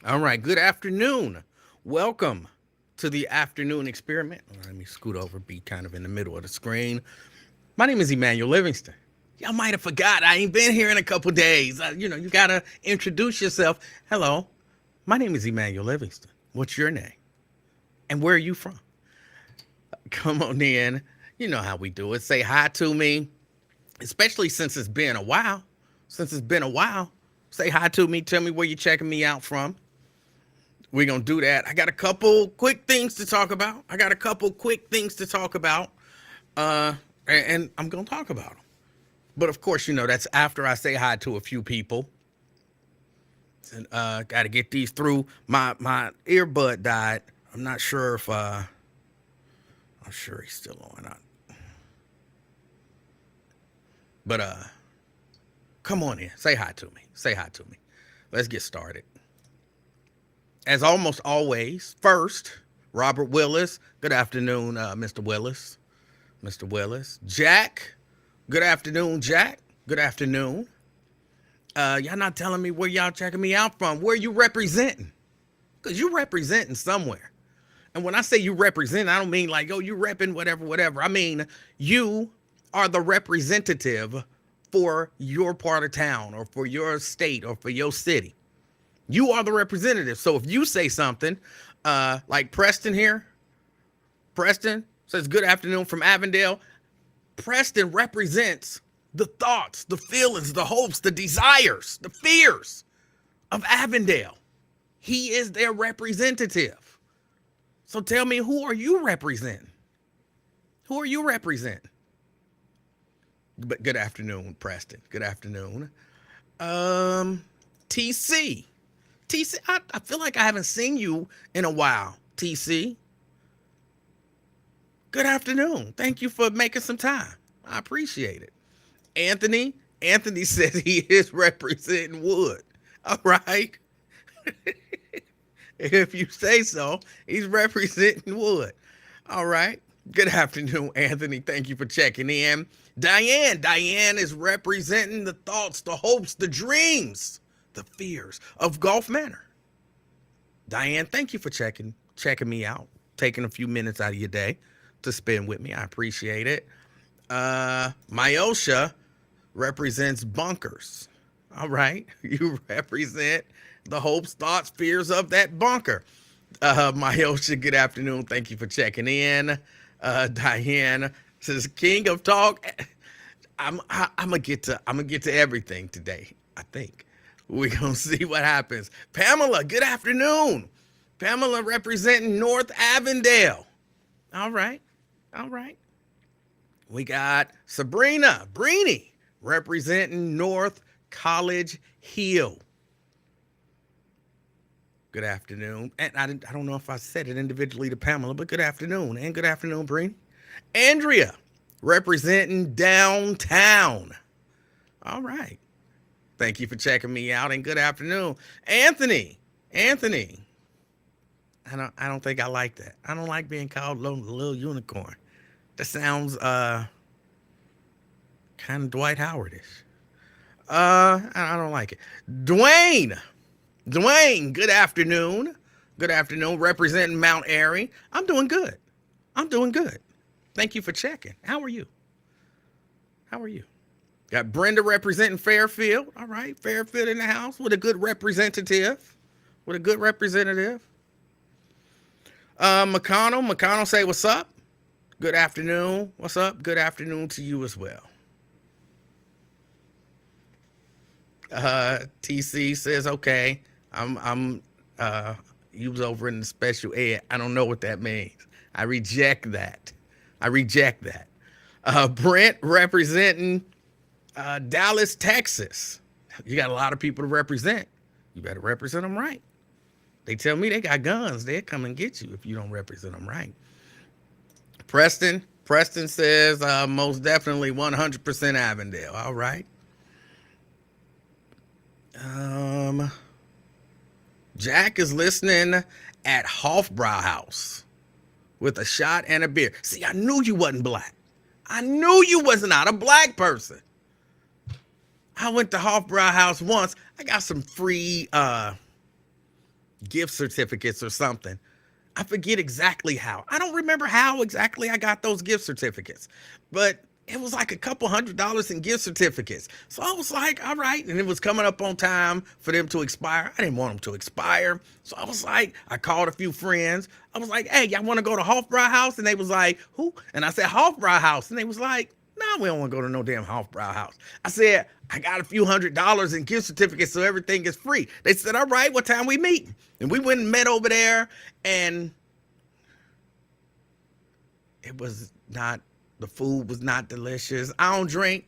All right, good afternoon. Welcome to the afternoon experiment. Let me scoot over, be kind of in the middle of the screen. My name is Emanuel Livingston. Y'all might have forgot I ain't been here in a couple days. You gotta introduce yourself. Hello, my name is Emanuel Livingston. What's your name? And where are you from? Come on in. You know how we do it. Say hi to me, especially since it's been a while. Say hi to me. Tell me where you're checking me out from. We're going to do that. I got a couple quick things to talk about. Uh, and I'm going to talk about them. But of course, that's after I say hi to a few people. And got to get these through. My earbud died. I'm not sure if I'm sure he's still on. But come on in. Say hi to me. Let's get started. As almost always, first, Robert Willis. Good afternoon, Mr. Willis. Jack. Good afternoon, Jack. Good afternoon. Y'all not telling me where y'all checking me out from. Where you representing? Because you representing somewhere. And when I say you represent, I don't mean like, oh, you repping whatever. I mean, you are the representative for your part of town or for your state or for your city. You are the representative. So if you say something like Preston here, Preston says good afternoon from Avondale. Preston represents the thoughts, the feelings, the hopes, the desires, the fears of Avondale. He is their representative. So tell me, who are you representing? But good afternoon, Preston. Good afternoon. TC. I feel like I haven't seen you in a while, TC. Good afternoon. Thank you for making some time. I appreciate it. Anthony says he is representing Wood. All right. If you say so, he's representing Wood. All right. Good afternoon, Anthony. Thank you for checking in. Diane is representing the thoughts, the hopes, the dreams, the fears of Gulf Manor. Diane, thank you for checking me out, taking a few minutes out of your day to spend with me. I appreciate it. Myosha represents bunkers. All right. You represent the hopes, thoughts, fears of that bunker. Myosha, good afternoon. Thank you for checking in. Diane says, King of Talk. I'm gonna get to everything today, I think. We're gonna see what happens. Pamela, good afternoon. Pamela representing North Avondale. All right. We got Sabrina Breeny representing North College Hill. Good afternoon. And I don't know if I said it individually to Pamela, but good afternoon. And good afternoon, Breeny. Andrea representing downtown. All right. Thank you for checking me out, and good afternoon. Anthony. I don't think I like that. I don't like being called little unicorn. That sounds kind of Dwight Howardish. I don't like it. Dwayne, good afternoon. Representing Mount Airy. I'm doing good. Thank you for checking. How are you? Got Brenda representing Fairfield. All right, Fairfield in the house with a good representative. McConnell say what's up. Good afternoon. What's up? Good afternoon to you as well. TC says, okay, I'm you was over in the special ed. I don't know what that means. I reject that. Brent representing Dallas, Texas. You got a lot of people to represent. You better represent them right. They tell me they got guns. They'll come and get you if you don't represent them right. Preston says most definitely 100% Avondale. All right. Jack is listening at Hofbrauhaus with a shot and a beer. See, I knew you wasn't black. I knew you was not a black person. I went to Hofbrauhaus once. I got some free gift certificates or something. I forget exactly how. I don't remember how exactly I got those gift certificates, but it was like a couple $100s in gift certificates. So I was like, all right. And it was coming up on time for them to expire. I didn't want them to expire. So I was like, I called a few friends. I was like, hey, y'all want to go to Hofbrau House? And they was like, who? And I said, Hofbrau House. And they was like, no, we don't want to go to no damn Hofbrau House. I said, I got a few $100s in gift certificates, so everything is free. They said, all right, what time we meet? And we went and met over there, and it was not, the food was not delicious. I don't drink,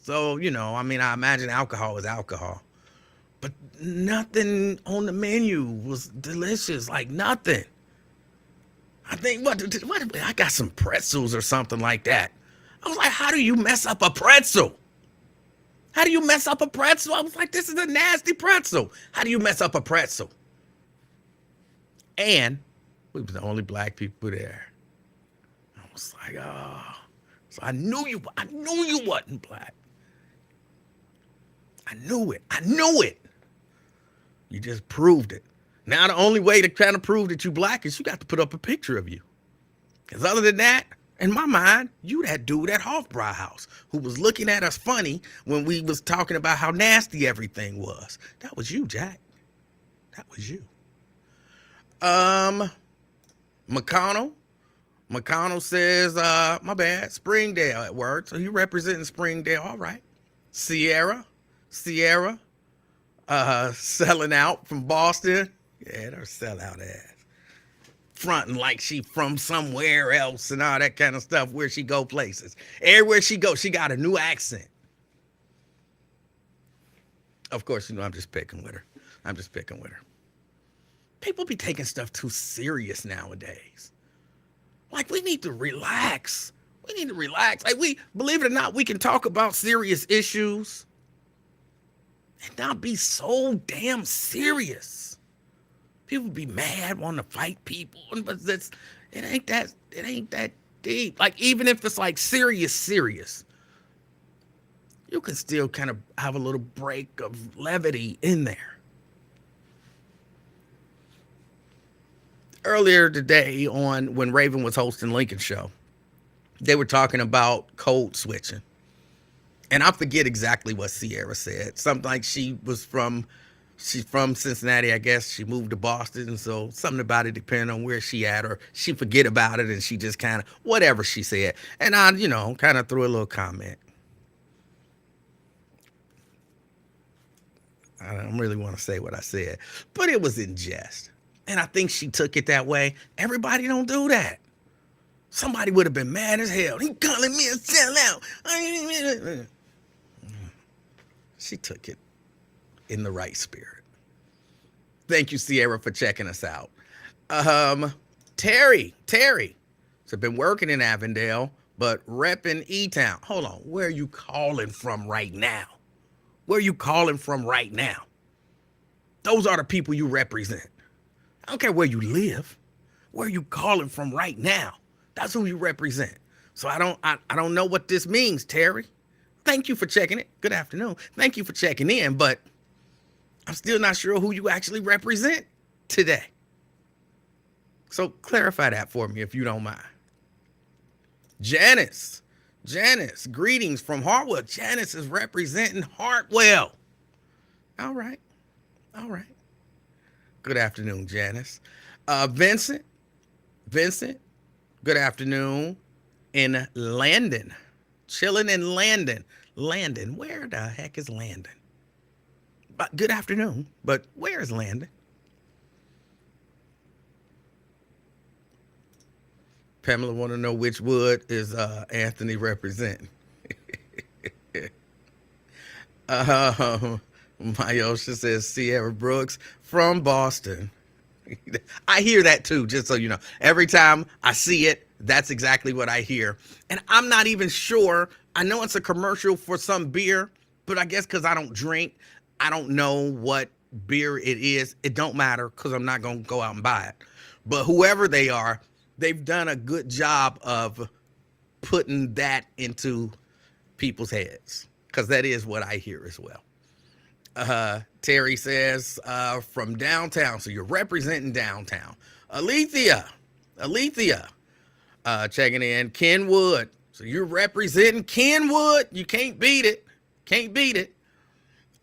so, I imagine alcohol is alcohol. But nothing on the menu was delicious, like nothing. I think, what I got some pretzels or something like that. I was like, how do you mess up a pretzel? How do you mess up a pretzel? I was like, this is a nasty pretzel. How do you mess up a pretzel? And we were the only black people there. I was like, oh. So I knew you wasn't black. I knew it. You just proved it. Now the only way to kind of prove that you black is you got to put up a picture of you. Because other than that, in my mind, you that dude at Hofbrau House who was looking at us funny when we was talking about how nasty everything was. That was you, Jack. That was you. McConnell says, my bad, Springdale at work. So you representing Springdale. All right. Sierra, selling out from Boston. Yeah, they're sellout ass. Fronting like she from somewhere else and all that kind of stuff where she go places. Everywhere she goes, she got a new accent. Of course, I'm just picking with her. People be taking stuff too serious nowadays. Like, we need to relax. Like, believe it or not, we can talk about serious issues and not be so damn serious. People be mad, want to fight people, but it ain't that deep. Like, even if it's like serious, you can still kind of have a little break of levity in there. Earlier today, when Raven was hosting Lincoln Show, they were talking about code switching. And I forget exactly what Sierra said. Something like she's from Cincinnati, I guess. She moved to Boston, so something about it depending on where she at, or she forget about it and she just kind of, whatever she said. And I, kind of threw a little comment. I don't really want to say what I said, but it was in jest. And I think she took it that way. Everybody don't do that. Somebody would have been mad as hell. He calling me a sellout. She took it in the right spirit. Thank you, Sierra, for checking us out. Terry. So been working in Avondale, but repping E-Town. Hold on. Where are you calling from right now? Those are the people you represent. I don't care where you live. Where are you calling from right now? That's who you represent. So I don't know what this means, Terry. Thank you for checking it. Good afternoon. Thank you for checking in, but I'm still not sure who you actually represent today. So clarify that for me if you don't mind. Janice, greetings from Hartwell. Janice is representing Hartwell. All right. Good afternoon, Janice. Vincent, good afternoon in Landon. Chilling in Landon. Where the heck is Landon? But good afternoon, but where is Landon? Pamela want to know which wood is Anthony representing. Myosha says Sierra Brooks from Boston. I hear that too, just so you know. Every time I see it, that's exactly what I hear. And I'm not even sure. I know it's a commercial for some beer, but I guess because I don't drink, I don't know what beer it is. It don't matter because I'm not going to go out and buy it. But whoever they are, they've done a good job of putting that into people's heads because that is what I hear as well. Terry says, from downtown. So you're representing downtown. Alethea, checking in. Kenwood. So you're representing Kenwood. You can't beat it. Can't beat it.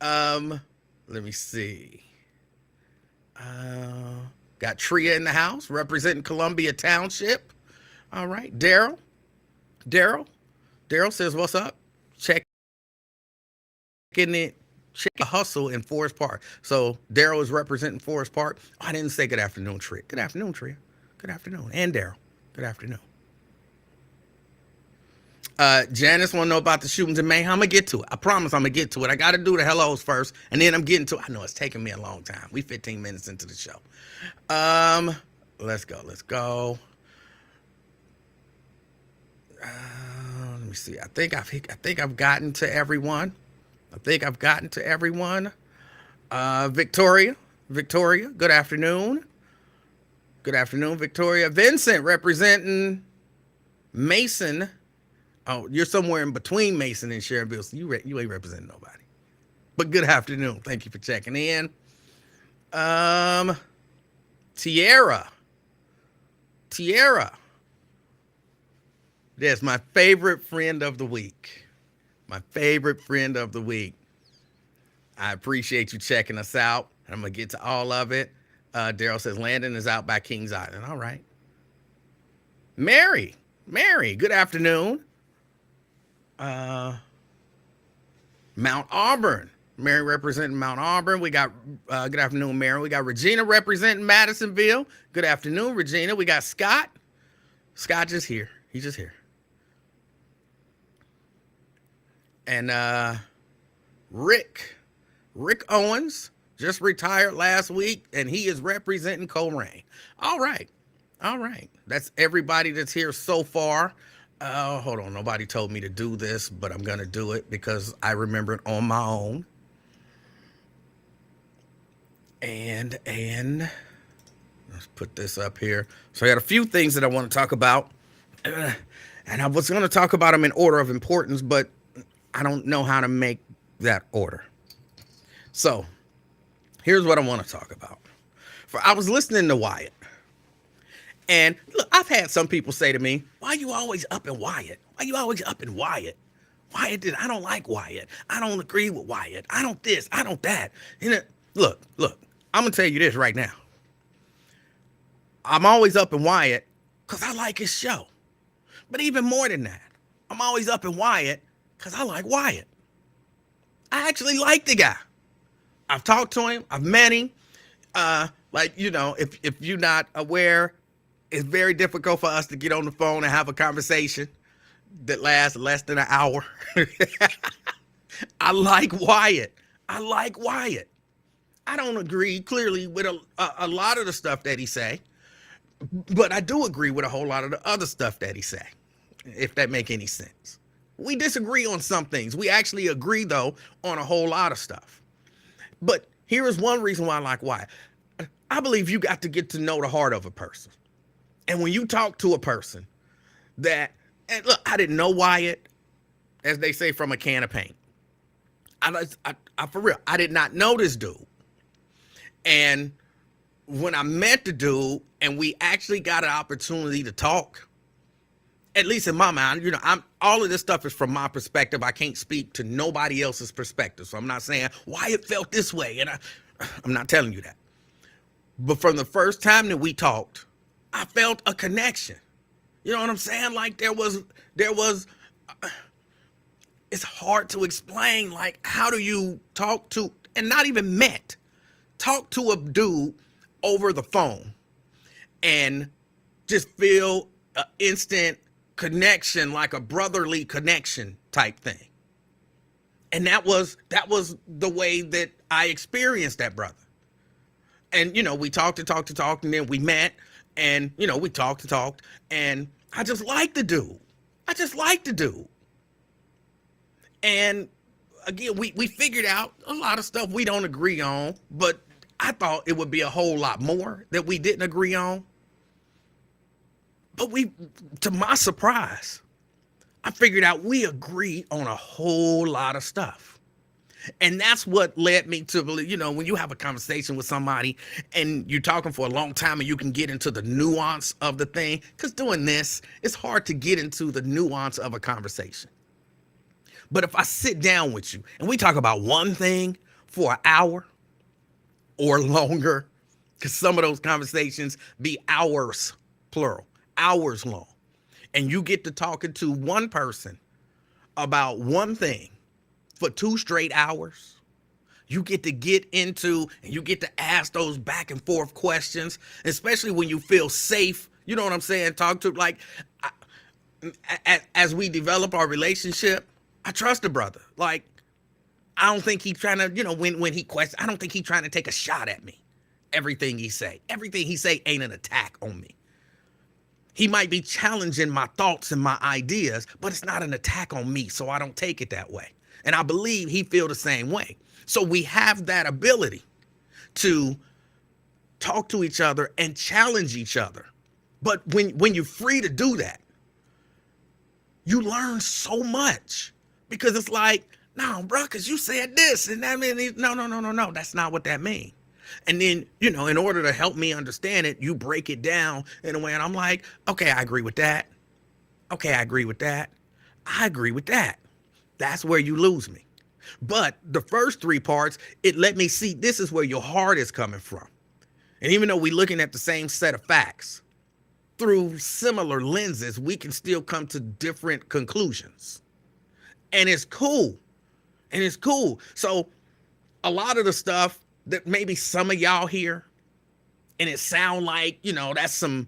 Let me see. Got Tria in the house, representing Columbia Township. All right. Daryl says, what's up? Checking it. Check a hustle in Forest Park. So Daryl is representing Forest Park. Oh, I didn't say good afternoon, Tria. Good afternoon, Tria. Good afternoon. And Daryl. Good afternoon. Janice want to know about the shootings in May. I'm going to get to it. I promise I'm going to get to it. I got to do the hellos first, and then I'm getting to it. I know it's taking me a long time. We 15 minutes into the show. Let's go. Let me see. I think I've gotten to everyone. Victoria, good afternoon. Good afternoon, Victoria. Vincent, representing Mason. Oh, you're somewhere in between Mason and Sharonville, so you ain't representing nobody. But good afternoon. Thank you for checking in. Tierra. That's my favorite friend of the week. I appreciate you checking us out. I'm going to get to all of it. Daryl says Landon is out by Kings Island. All right. Mary, good afternoon. Mount Auburn. Mary representing Mount Auburn. We got, good afternoon, Mary. We got Regina representing Madisonville. Good afternoon, Regina. We got Scott. Scott just here. He's just here. And Rick Owens just retired last week, and he is representing Colerain. All right. That's everybody that's here so far. Hold on. Nobody told me to do this, but I'm going to do it because I remember it on my own. And let's put this up here. So I got a few things that I want to talk about. And I was going to talk about them in order of importance, but I don't know how to make that order. So here's what I want to talk about. I was listening to Wyatt. And look, I've had some people say to me, why are you always up in Wyatt? I don't like Wyatt. I don't agree with Wyatt. I don't this, I don't that. You know, look, I'm going to tell you this right now. I'm always up in Wyatt because I like his show. But even more than that, I'm always up in Wyatt because I like Wyatt. I actually like the guy. I've talked to him. I've met him. If you're not aware, it's very difficult for us to get on the phone and have a conversation that lasts less than an hour. I like Wyatt. I don't agree clearly with a lot of the stuff that he say, but I do agree with a whole lot of the other stuff that he say, if that make any sense. We disagree on some things. We actually agree, though, on a whole lot of stuff. But here is one reason why I like Wyatt. I believe you got to get to know the heart of a person. And when you talk to a person and look, I didn't know Wyatt, as they say, from a can of paint. I for real, I did not know this dude. And when I met the dude and we actually got an opportunity to talk, at least in my mind, all of this stuff is from my perspective. I can't speak to nobody else's perspective. So I'm not saying Wyatt felt this way. And I'm not telling you that. But from the first time that we talked, I felt a connection. You know what I'm saying? Like there was, it's hard to explain. Like, how do you talk to, and not even talk to a dude over the phone and just feel an instant connection, like a brotherly connection type thing. And that was the way that I experienced that brother. And, we talked, and then we met, and, we talked, and I just liked the dude. And again, we figured out a lot of stuff we don't agree on, but I thought it would be a whole lot more that we didn't agree on. But to my surprise, I figured out we agree on a whole lot of stuff. And that's what led me to believe, when you have a conversation with somebody and you're talking for a long time and you can get into the nuance of the thing, because doing this, it's hard to get into the nuance of a conversation. But if I sit down with you and we talk about one thing for an hour or longer, because some of those conversations be hours, plural, hours long, and you get to talking to one person about one thing for 2 straight hours, you get into and you get to ask those back and forth questions, especially when you feel safe. You know what I'm saying? Talk to, like, as we develop our relationship, I trust the brother. Like, I don't think he's trying to, when he questions, I don't think he's trying to take a shot at me. Everything he say ain't an attack on me. He might be challenging my thoughts and my ideas, but it's not an attack on me, so I don't take it that way. And I believe he feel the same way. So we have that ability to talk to each other and challenge each other. But when you're free to do that, you learn so much, because it's like, no, bro, because you said this and that means no, that's not what that means. And then, in order to help me understand it, you break it down in a way, and I'm like, okay, I agree with that. Okay, I agree with that. I agree with that. That's where you lose me. But the first 3 parts, it let me see this is where your heart is coming from. And even though we're looking at the same set of facts, through similar lenses, we can still come to different conclusions. And it's cool. So a lot of the stuff that maybe some of y'all hear, and it sound like, that's some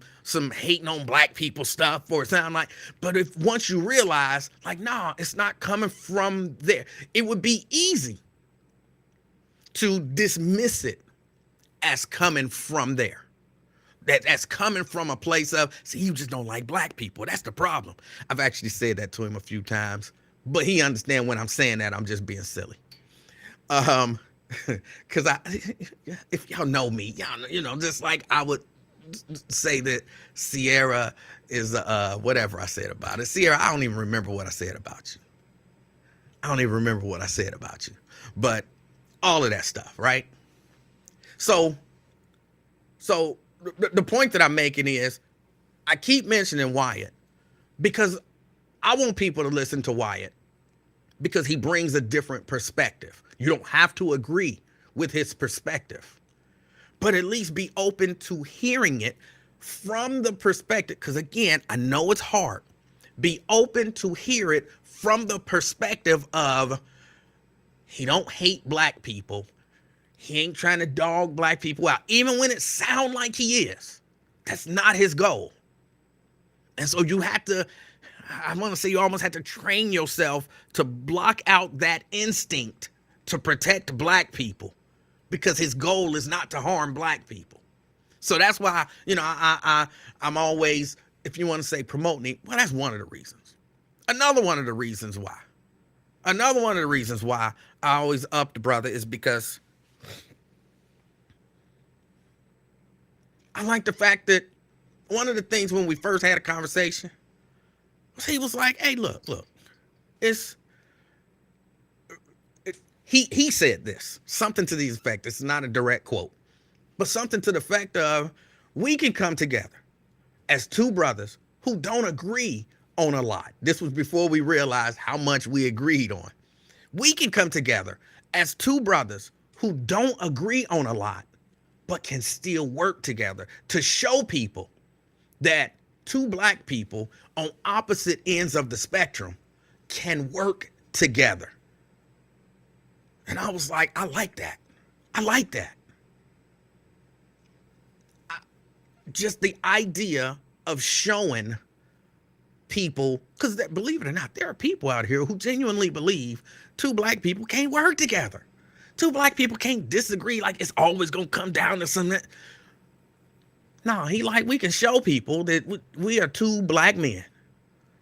hating on black people stuff, or it sound like, but if once you realize, like, nah, it's not coming from there. It would be easy to dismiss it as coming from there. That's coming from a place of, see, you just don't like black people. That's the problem. I've actually said that to him a few times, but he understand when I'm saying that I'm just being silly. Because if y'all know me, y'all, just like I would say that Sierra is whatever I said about it. Sierra, I don't even remember what I said about you. But all of that stuff, right? So the point that I'm making is, I keep mentioning Wyatt because I want people to listen to Wyatt, because he brings a different perspective. You don't have to agree with his perspective, but at least be open to hearing it from the perspective. Because again, I know it's hard. Be open to hear it from the perspective of, he don't hate black people. He ain't trying to dog black people out, even when it sounds like he is. That's not his goal. And so you have to, I want to say, you almost have to train yourself to block out that instinct to protect black people, because his goal is not to harm black people. So that's why, I'm always, if you want to say promoting it, well, that's one of the reasons. Another one of the reasons why I always up the brother is because I like the fact that one of the things when we first had a conversation, he was like, hey, look, he said this, something to the effect, it's not a direct quote, but something to the effect of, we can come together as 2 brothers who don't agree on a lot. This was before we realized how much we agreed on. We can come together as 2 brothers who don't agree on a lot, but can still work together to show people that 2 black people on opposite ends of the spectrum can work together. And I was like, I like that. Just the idea of showing people, because believe it or not, there are people out here who genuinely believe 2 black people can't work together. 2 black people can't disagree, like it's always going to come down to something. No, we can show people that we are 2 black men,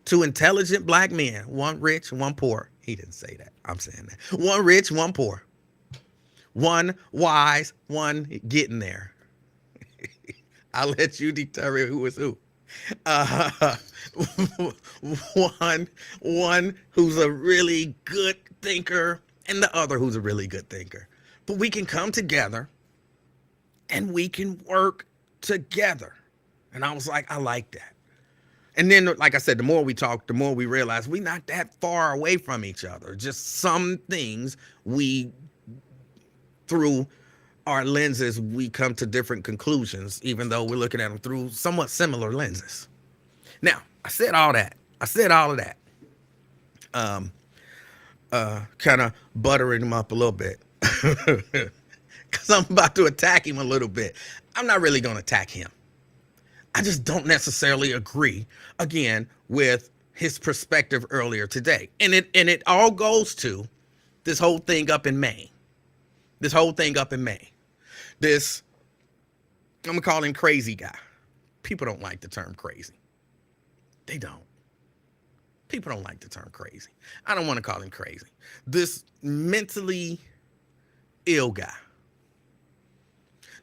2 intelligent black men, 1 rich, 1 poor. He didn't say that. I'm saying that. 1 rich, 1 poor. 1 wise, 1 getting there. I'll let you determine who is who. One who's a really good thinker and the other who's a really good thinker. But we can come together and we can work together. And I was like, I like that. And then, like I said, the more we talk, the more we realize we're not that far away from each other. Just some things through our lenses, we come to different conclusions, even though we're looking at them through somewhat similar lenses. Now, I said all that. Kind of buttering him up a little bit. Because I'm about to attack him a little bit. I'm not really going to attack him. I just don't necessarily agree, again, with his perspective earlier today. And it all goes to this whole thing up in Maine. I'm going to call him crazy guy. People don't like the term crazy. They don't. People don't like the term crazy. I don't want to call him crazy. This mentally ill guy.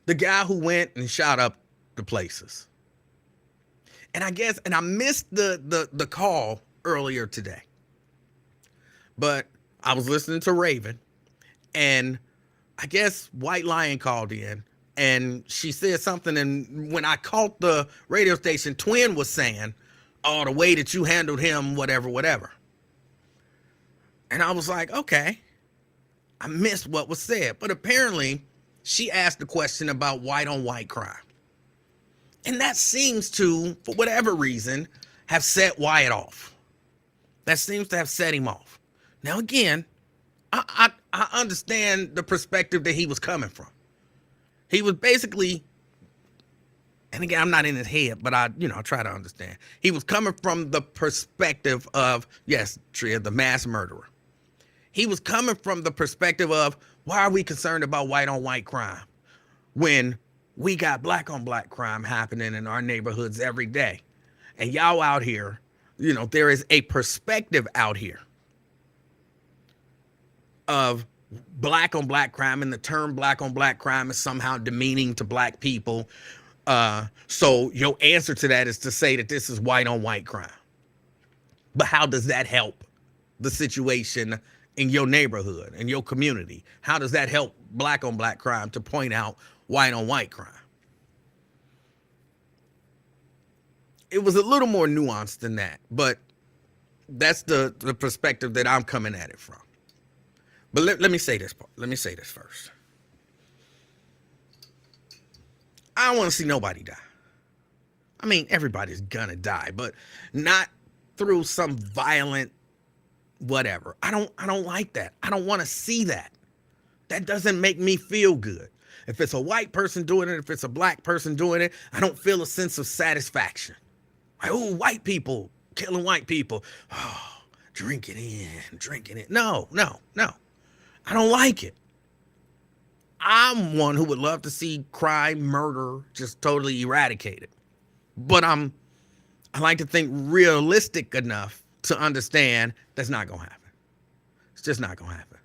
The guy who went and shot up the places. And I missed the call earlier today. But I was listening to Raven, and I guess White Lion called in, and she said something, and when I caught the radio station, Twin was saying, oh, the way that you handled him, whatever. And I was like, okay, I missed what was said. But apparently, she asked the question about white on white crime. And that seems to, for whatever reason, have set Wyatt off. That seems to have set him off. Now, again, I understand the perspective that he was coming from. He was basically, and again, I'm not in his head, but I try to understand. He was coming from the perspective of, yes, Tria, the mass murderer. He was coming from the perspective of, why are we concerned about white on white crime when we got black on black crime happening in our neighborhoods every day? And y'all out here, there is a perspective out here of black on black crime, and the term black on black crime is somehow demeaning to black people. So your answer to that is to say that this is white on white crime. But how does that help the situation in your neighborhood, in your community? How does that help black on black crime to point out white on white crime? It was a little more nuanced than that, but that's the perspective that I'm coming at it from. But let me say this part. Let me say this first. I don't want to see nobody die. I mean, everybody's gonna die, but not through some violent whatever. I don't like that. I don't want to see that. That doesn't make me feel good. If it's a white person doing it, if it's a black person doing it, I don't feel a sense of satisfaction. Like, oh, white people killing white people. Oh, drink it in. No. I don't like it. I'm one who would love to see crime, murder just totally eradicated. But I like to think realistic enough to understand that's not going to happen. It's just not going to happen.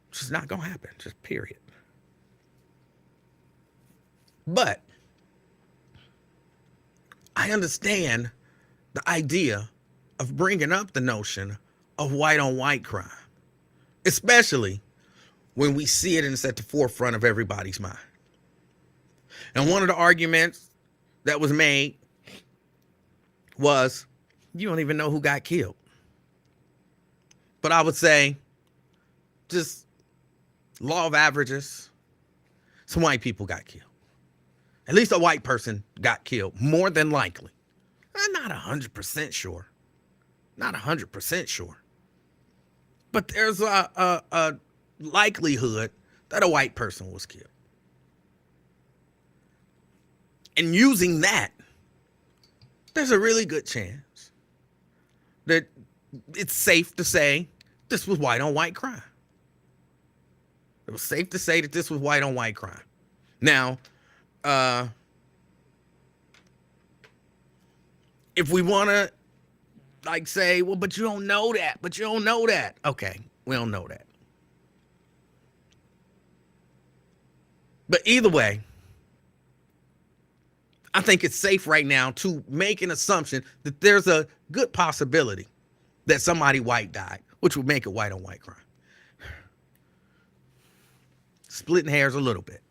It's just not going to happen. Just period. But I understand the idea of bringing up the notion of white on white crime, especially when we see it and it's at the forefront of everybody's mind. And one of the arguments that was made was, you don't even know who got killed. But I would say, just law of averages, some white people got killed. At least a white person got killed, more than likely. I'm not 100% sure. Not 100% sure. But there's a likelihood that a white person was killed. And using that, there's a really good chance that it's safe to say this was white on white crime. It was safe to say that this was white on white crime. Now, if we want to say, well, but you don't know that. Okay, we don't know that. But either way, I think it's safe right now to make an assumption that there's a good possibility that somebody white died. which would make it white on white crime. Splitting hairs a little bit.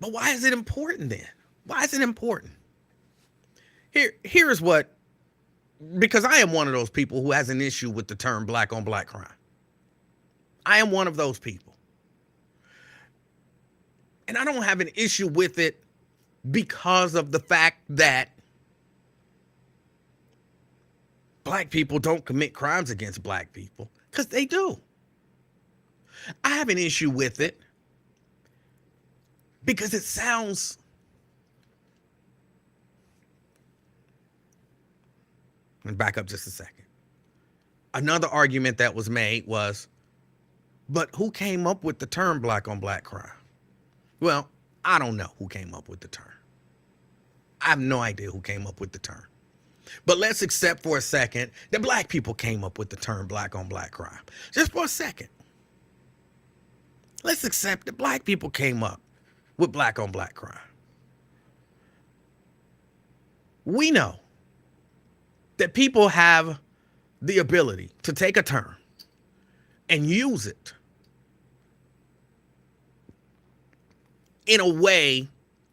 But why is it important then? Why is it important? Here's what, because I am one of those people who has an issue with the term black on black crime. I am one of those people. And I don't have an issue with it because of the fact that black people don't commit crimes against black people, because they do. I have an issue with it because it sounds and back up just a second. Another argument that was made was, but who came up with the term black on black crime? Well, I don't know who came up with the term. I have no idea who came up with the term. But let's accept for a second that black people came up with the term black on black crime. Just for a second. Let's accept that black people came up with black on black crime. We know that people have the ability to take a term and use it in a way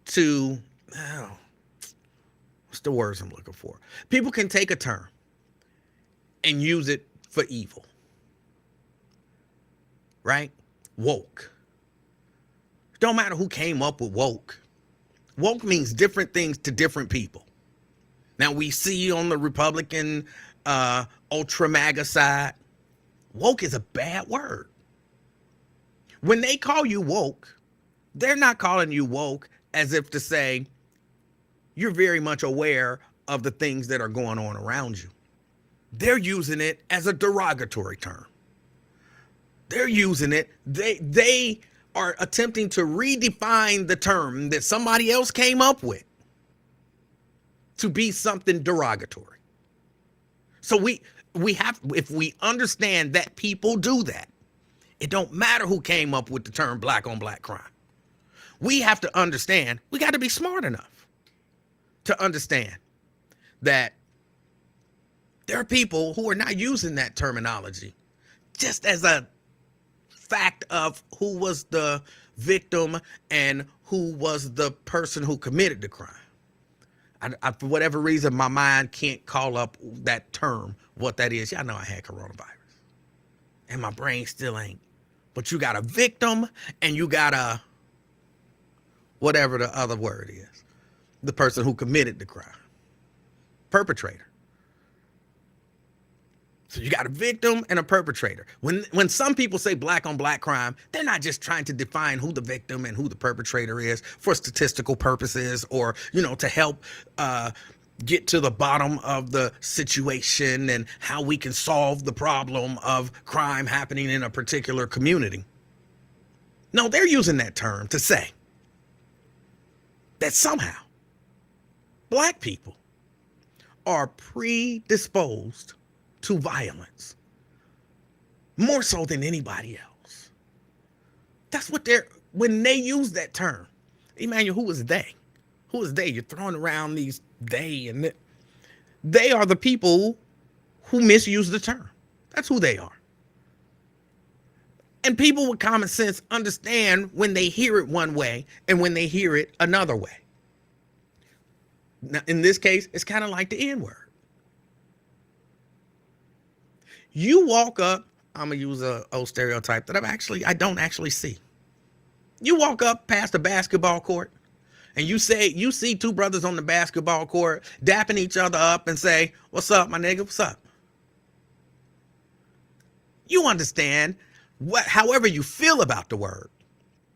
to, what's the words I'm looking for? People can take a term and use it for evil. Right? Woke. Don't matter who came up with woke. Woke means different things to different people. Now we see on the Republican ultra MAGA side, woke is a bad word. When they call you woke, they're not calling you woke as if to say you're very much aware of the things that are going on around you. They're using it as a derogatory term. They're using it. They are attempting to redefine the term that somebody else came up with to be something derogatory. So we have, if we understand that people do that, it don't matter who came up with the term black on black crime. We have to understand, we got to be smart enough to understand that there are people who are not using that terminology just as a fact of who was the victim and who was the person who committed the crime. I, for whatever reason, my mind can't call up that term, what that is. Y'all know I had coronavirus. And my brain still ain't. But you got a victim and you got a, whatever the other word is, the person who committed the crime. Perpetrator. So you got a victim and a perpetrator. When some people say black on black crime, they're not just trying to define who the victim and who the perpetrator is for statistical purposes or, to help get to the bottom of the situation and how we can solve the problem of crime happening in a particular community. No, they're using that term to say that somehow black people are predisposed to violence more so than anybody else. That's what when they use that term. Emanuel, who is they? Who is they? You're throwing around these they and they are the people who misuse the term. That's who they are. And people with common sense understand when they hear it one way and when they hear it another way. Now, in this case, it's kind of like the N-word. You walk up, I'm going to use a old stereotype that I don't actually see. You walk up past a basketball court and you see two brothers on the basketball court dapping each other up and say, "What's up, my nigga? What's up?" You understand however you feel about the word,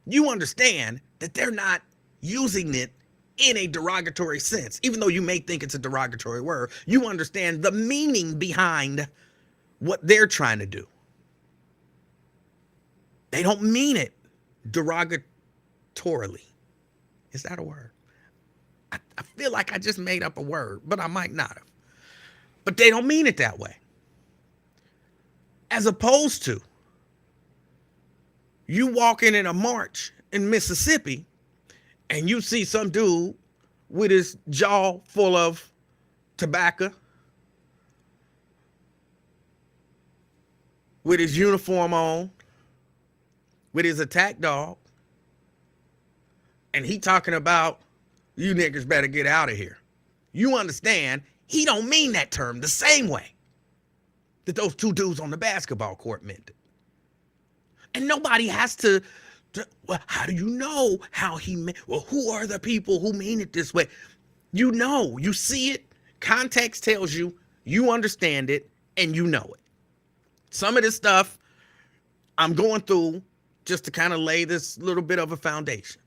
you understand that they're not using it in a derogatory sense. Even though you may think it's a derogatory word, you understand the meaning behind what they're trying to do. They don't mean it derogatorily. Is that a word? I feel like I just made up a word, but I might not have. But they don't mean it that way. As opposed to you walking in a march in Mississippi and you see some dude with his jaw full of tobacco with his uniform on, with his attack dog, and he talking about you niggas better get out of here. You understand, he don't mean that term the same way that those two dudes on the basketball court meant it. And nobody has to well, how do you know how he meant? Well, who are the people who mean it this way? You know, you see it. Context tells you, you understand it, and you know it. Some of this stuff I'm going through just to kind of lay this little bit of a foundation.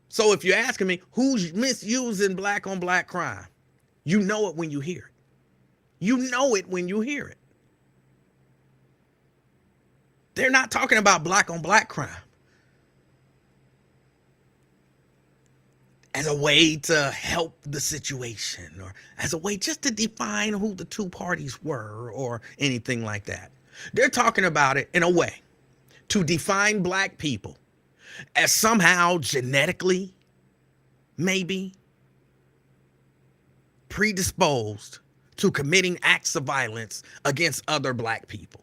So if you're asking me who's misusing black on black crime, you know it when you hear it. You know it when you hear it. They're not talking about black on black crime as a way to help the situation or as a way just to define who the two parties were or anything like that. They're talking about it in a way to define black people as somehow genetically, maybe, predisposed to committing acts of violence against other black people.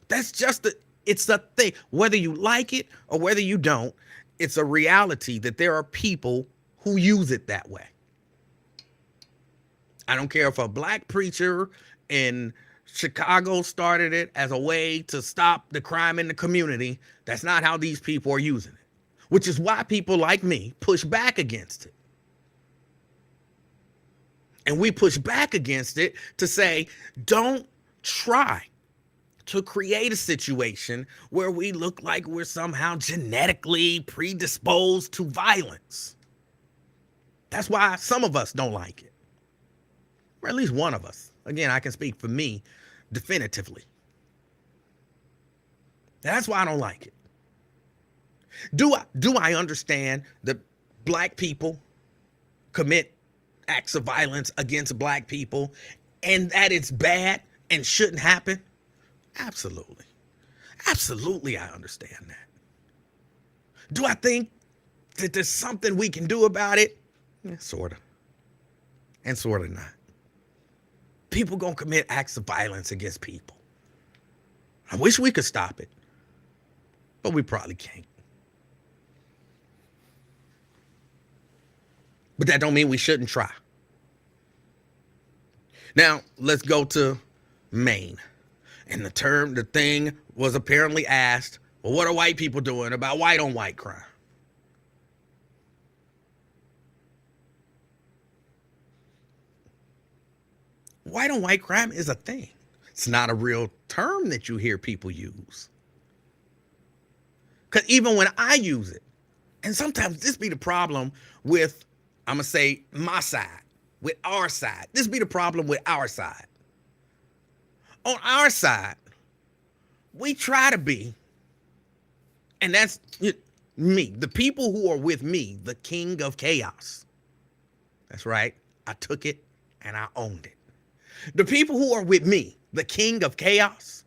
That's just it's a thing. Whether you like it or whether you don't, it's a reality that there are people who use it that way. I don't care if a black preacher in Chicago started it as a way to stop the crime in the community. That's not how these people are using it, which is why people like me push back against it. And we push back against it to say, don't try to create a situation where we look like we're somehow genetically predisposed to violence. That's why some of us don't like it. Or at least one of us. Again, I can speak for me definitively. That's why I don't like it. Do I understand that black people commit acts of violence against black people and that it's bad and shouldn't happen? Absolutely. Absolutely, I understand that. Do I think that there's something we can do about it? Yeah, sort of. And sort of not. People gonna commit acts of violence against people. I wish we could stop it, but we probably can't. But that don't mean we shouldn't try. Now, let's go to Maine. And the thing was apparently asked, well, what are white people doing about white on white crime? White on white crime is a thing. It's not a real term that you hear people use. Because even when I use it, and sometimes this be the problem with, I'm going to say my side, with our side. This be the problem with our side. On our side, we try to be, and that's me, the people who are with me, the king of chaos. That's right. I took it and I owned it. The people who are with me, the king of chaos,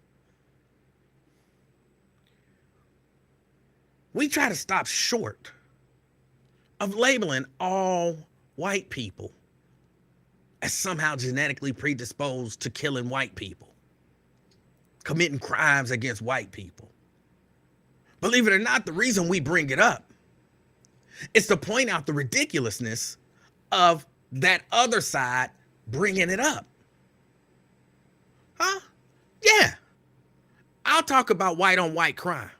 we try to stop short of labeling all white people as somehow genetically predisposed to killing white people, committing crimes against white people. Believe it or not, the reason we bring it up is to point out the ridiculousness of that other side bringing it up. Huh? Yeah. I'll talk about white on white crime.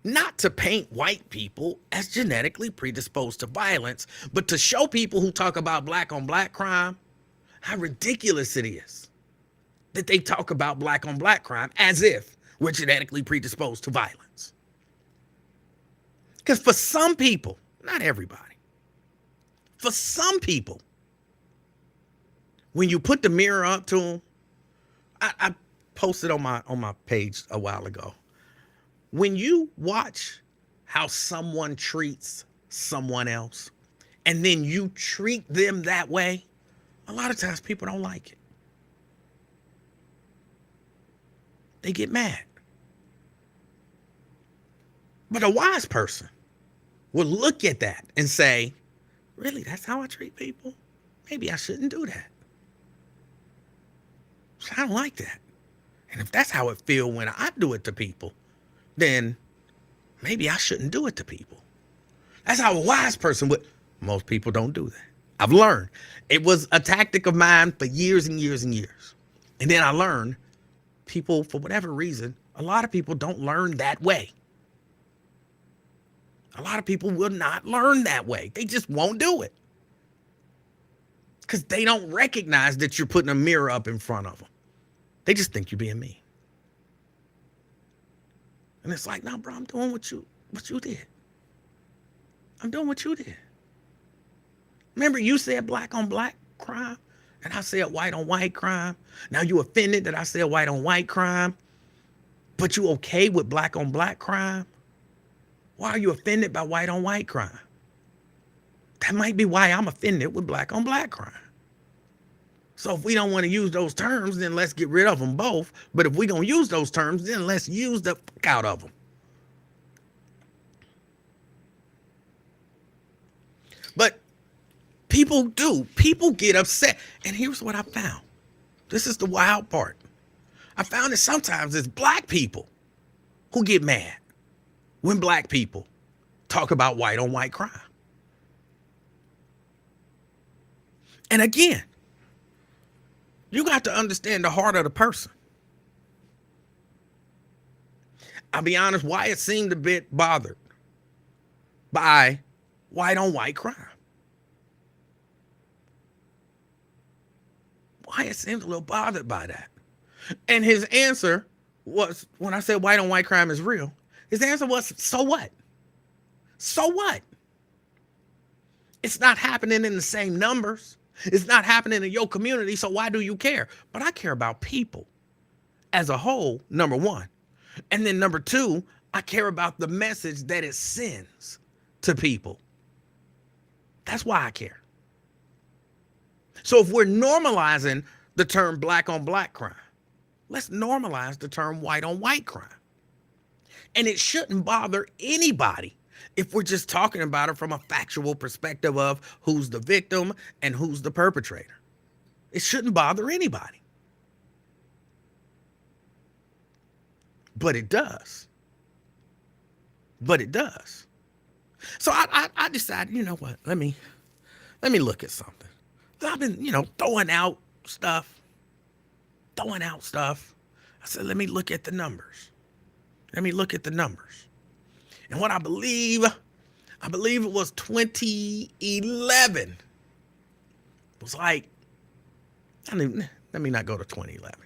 Not to paint white people as genetically predisposed to violence, but to show people who talk about black on black crime how ridiculous it is that they talk about black on black crime as if we're genetically predisposed to violence. Because for some people, not everybody, for some people, when you put the mirror up to them, I posted on my page a while ago. When you watch how someone treats someone else, and then you treat them that way, a lot of times people don't like it. They get mad. But a wise person will look at that and say, really, that's how I treat people? Maybe I shouldn't do that. I don't like that. And if that's how it feels when I do it to people, then maybe I shouldn't do it to people. That's how a wise person would. Most people don't do that. I've learned. It was a tactic of mine for years and years and years. And then I learned people, for whatever reason, a lot of people don't learn that way. A lot of people will not learn that way. They just won't do it. Because they don't recognize that you're putting a mirror up in front of them. They just think you're being mean. And it's like, no, bro, I'm doing what you did. I'm doing what you did. Remember, you said black on black crime, and I said white on white crime. Now you offended that I said white on white crime, but you okay with black on black crime? Why are you offended by white on white crime? That might be why I'm offended with black on black crime. So if we don't want to use those terms, then let's get rid of them both. But if we're going to use those terms, then let's use the fuck out of them. But people do. People get upset. And here's what I found. This is the wild part. I found that sometimes it's black people who get mad when black people talk about white on white crime. And again, you got to understand the heart of the person. I'll be honest, Wyatt seemed a bit bothered by white on white crime. Wyatt seemed a little bothered by that. And his answer was, when I said white on white crime is real, his answer was, so what? So what? It's not happening in the same numbers. It's not happening in your community, so why do you care? But I care about people as a whole, number one. And then number two, I care about the message that it sends to people. That's why I care. So if we're normalizing the term black on black crime, let's normalize the term white on white crime. And it shouldn't bother anybody if we're just talking about it from a factual perspective of who's the victim and who's the perpetrator. It shouldn't bother anybody. But it does. But it does. So I decided, you know what? Let me look at something. I've been, throwing out stuff. I said, let me look at the numbers. And what I believe it was 2011. It was like, let me not go to 2011.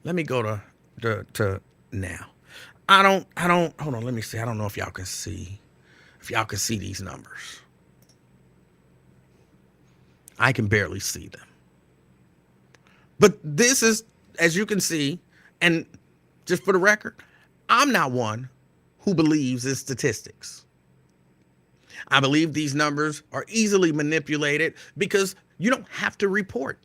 Let me go to now. I don't, hold on, let me see. I don't know if y'all can see these numbers. I can barely see them. But this is, as you can see, and just for the record, I'm not one who believes in statistics. I believe these numbers are easily manipulated because you don't have to report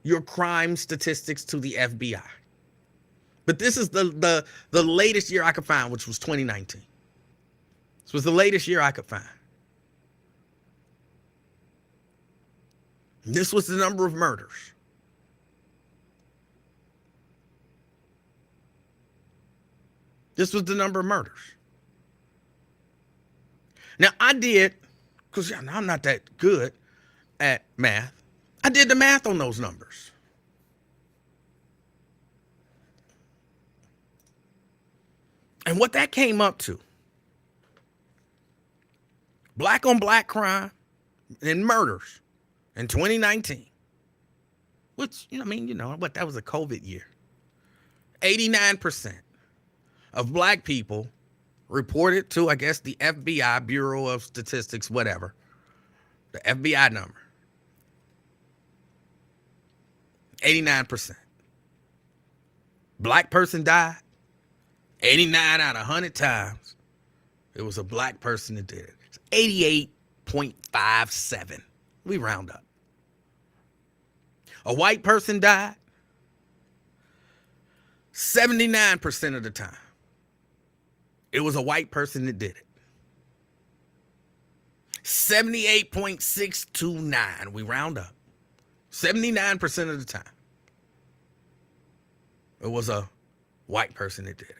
your crime statistics to the FBI. But this is the latest year I could find, which was 2019. This was the latest year I could find. This was the number of murders. This was the number of murders. Now, I did, because I'm not that good at math, I did the math on those numbers. And what that came up to, black on black crime and murders in 2019, which, that was a COVID year. 89% of black people reported to, I guess, the FBI, Bureau of Statistics, whatever, the FBI number. 89%. Black person died. 89 out of 100 times, it was a black person that did it. It's 88.57. We round up. A white person died 79% of the time. It was a white person that did it. 78.629. We round up. 79% of the time. It was a white person that did it.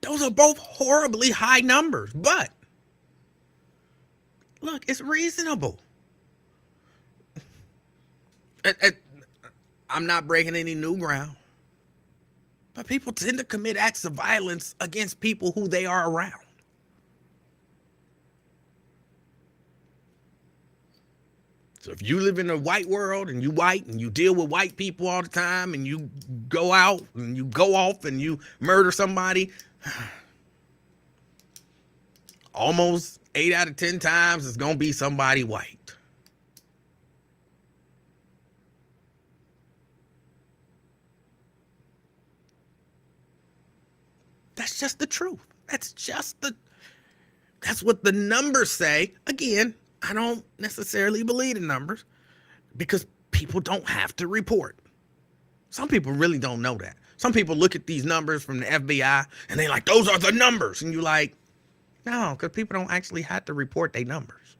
Those are both horribly high numbers, but look, it's reasonable. I'm not breaking any new ground, but people tend to commit acts of violence against people who they are around. So if you live in a white world and you white and you deal with white people all the time and you go out and you go off and you murder somebody, almost 8 out of 10 times it's going to be somebody white. That's just the truth. That's what the numbers say. Again, I don't necessarily believe in numbers because people don't have to report. Some people really don't know that. Some people look at these numbers from the FBI and they like, those are the numbers. And you're like, no, because people don't actually have to report their numbers.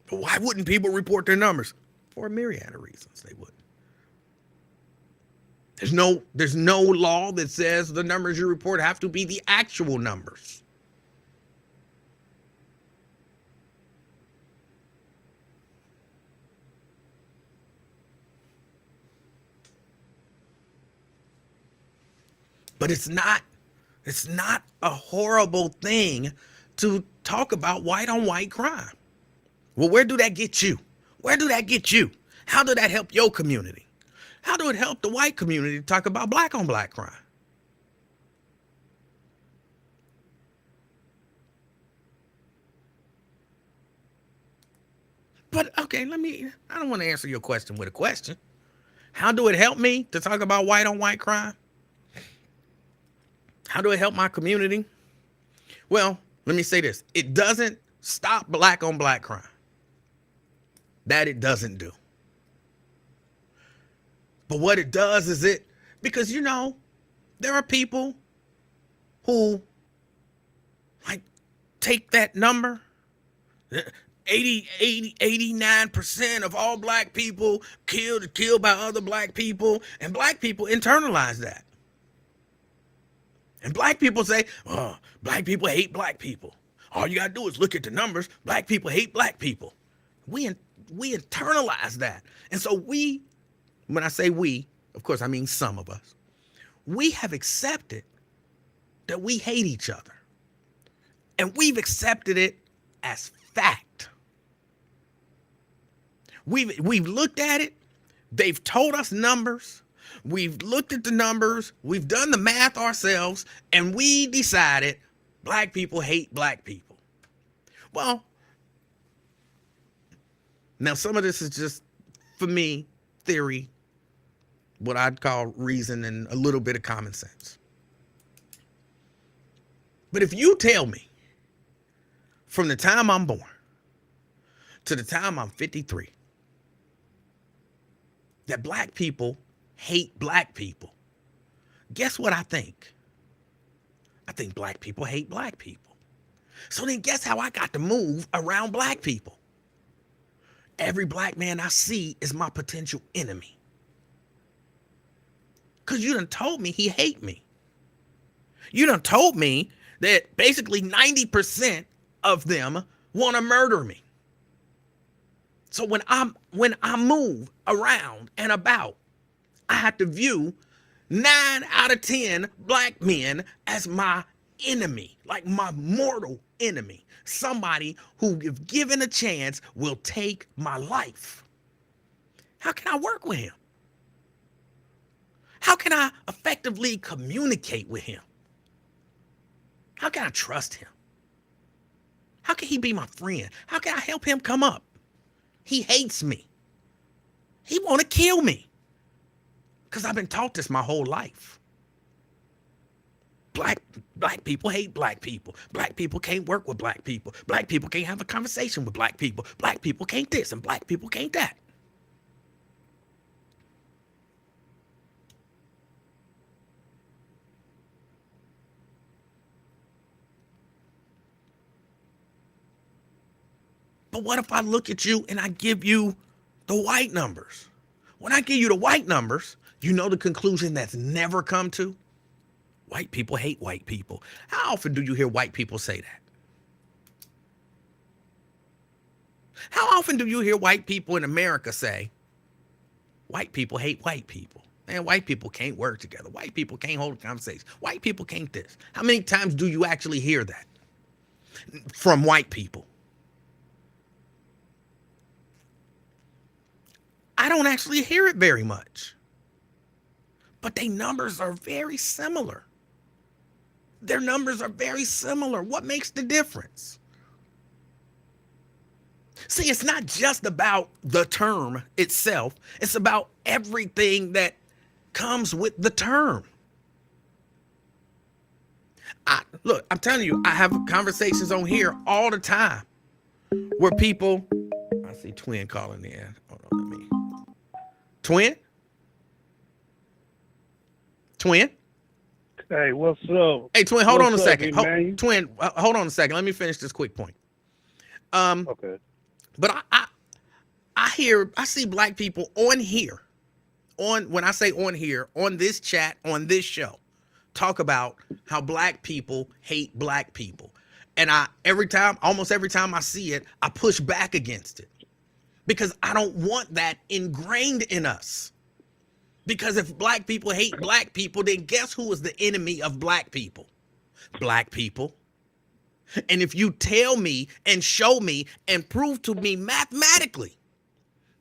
But why wouldn't people report their numbers? For a myriad of reasons they would. There's no law that says the numbers you report have to be the actual numbers. But it's not a horrible thing to talk about white on white crime. Well, where do that get you? Where do that get you? How do that help your community? How do it help the white community to talk about black on black crime? But okay, I don't want to answer your question with a question. How do it help me to talk about white on white crime? How do it help my community? Well, let me say this. It doesn't stop black on black crime. That it doesn't do. But what it does is because there are people who like take that number, 89% of all black people killed by other black people, and black people internalize that. And black people say, oh, black people hate black people. All you gotta do is look at the numbers. Black people hate black people. We internalize that. And so when I say we, of course I mean some of us, we have accepted that we hate each other. And we've accepted it as fact. We've looked at it. They've told us numbers. We've looked at the numbers. We've done the math ourselves. And we decided black people hate black people. Well, now some of this is just, for me, theory, what I'd call reason and a little bit of common sense. But if you tell me from the time I'm born to the time I'm 53 that black people hate black people, guess what I think? I think black people hate black people. So then guess how I got to move around black people? Every black man I see is my potential enemy. Because you done told me he hate me. You done told me that basically 90% of them want to murder me. So when I move around and about, I have to view 9 out of 10 black men as my enemy, like my mortal enemy. Somebody who, if given a chance, will take my life. How can I work with him? How can I effectively communicate with him? How can I trust him? How can he be my friend? How can I help him come up? He hates me. He want to kill me. Because I've been taught this my whole life. Black people hate black people. Black people can't work with black people. Black people can't have a conversation with black people. Black people can't this and black people can't that. But what if I look at you and I give you the white numbers? When I give you the white numbers, you know the conclusion that's never come to? White people hate white people. How often do you hear white people say that? How often do you hear white people in America say, white people hate white people? Man, white people can't work together. White people can't hold a conversation. White people can't this. How many times do you actually hear that from white people? I don't actually hear it very much. But their numbers are very similar. Their numbers are very similar. What makes the difference? See, it's not just about the term itself. It's about everything that comes with the term. Look, I'm telling you, I have conversations on here all the time where people, I see Twin calling in. Hold on, let me. Twin? Twin? Hey, what's up? Hey, Twin, hold on a What's up, second. Emmanuel? Twin, hold on a second. Let me finish this quick point. Okay. But I see black people on here, when I say on here, on this chat, on this show, talk about how black people hate black people. And almost every time I see it, I push back against it because I don't want that ingrained in us. Because if black people hate black people, then guess who is the enemy of black people? Black people. And if you tell me and show me and prove to me mathematically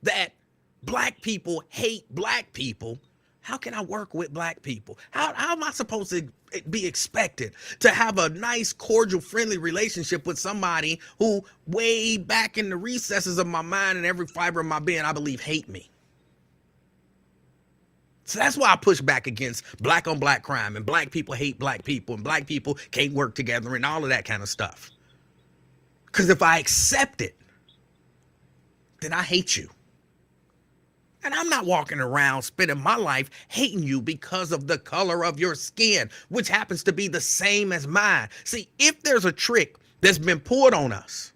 that black people hate black people, how can I work with black people? How am I supposed to be expected to have a nice, cordial, friendly relationship with somebody who way back in the recesses of my mind and every fiber of my being, I believe hate me? So that's why I push back against black on black crime and black people hate black people and black people can't work together and all of that kind of stuff. Because if I accept it, then I hate you. And I'm not walking around spending my life hating you because of the color of your skin, which happens to be the same as mine. See, if there's a trick that's been pulled on us,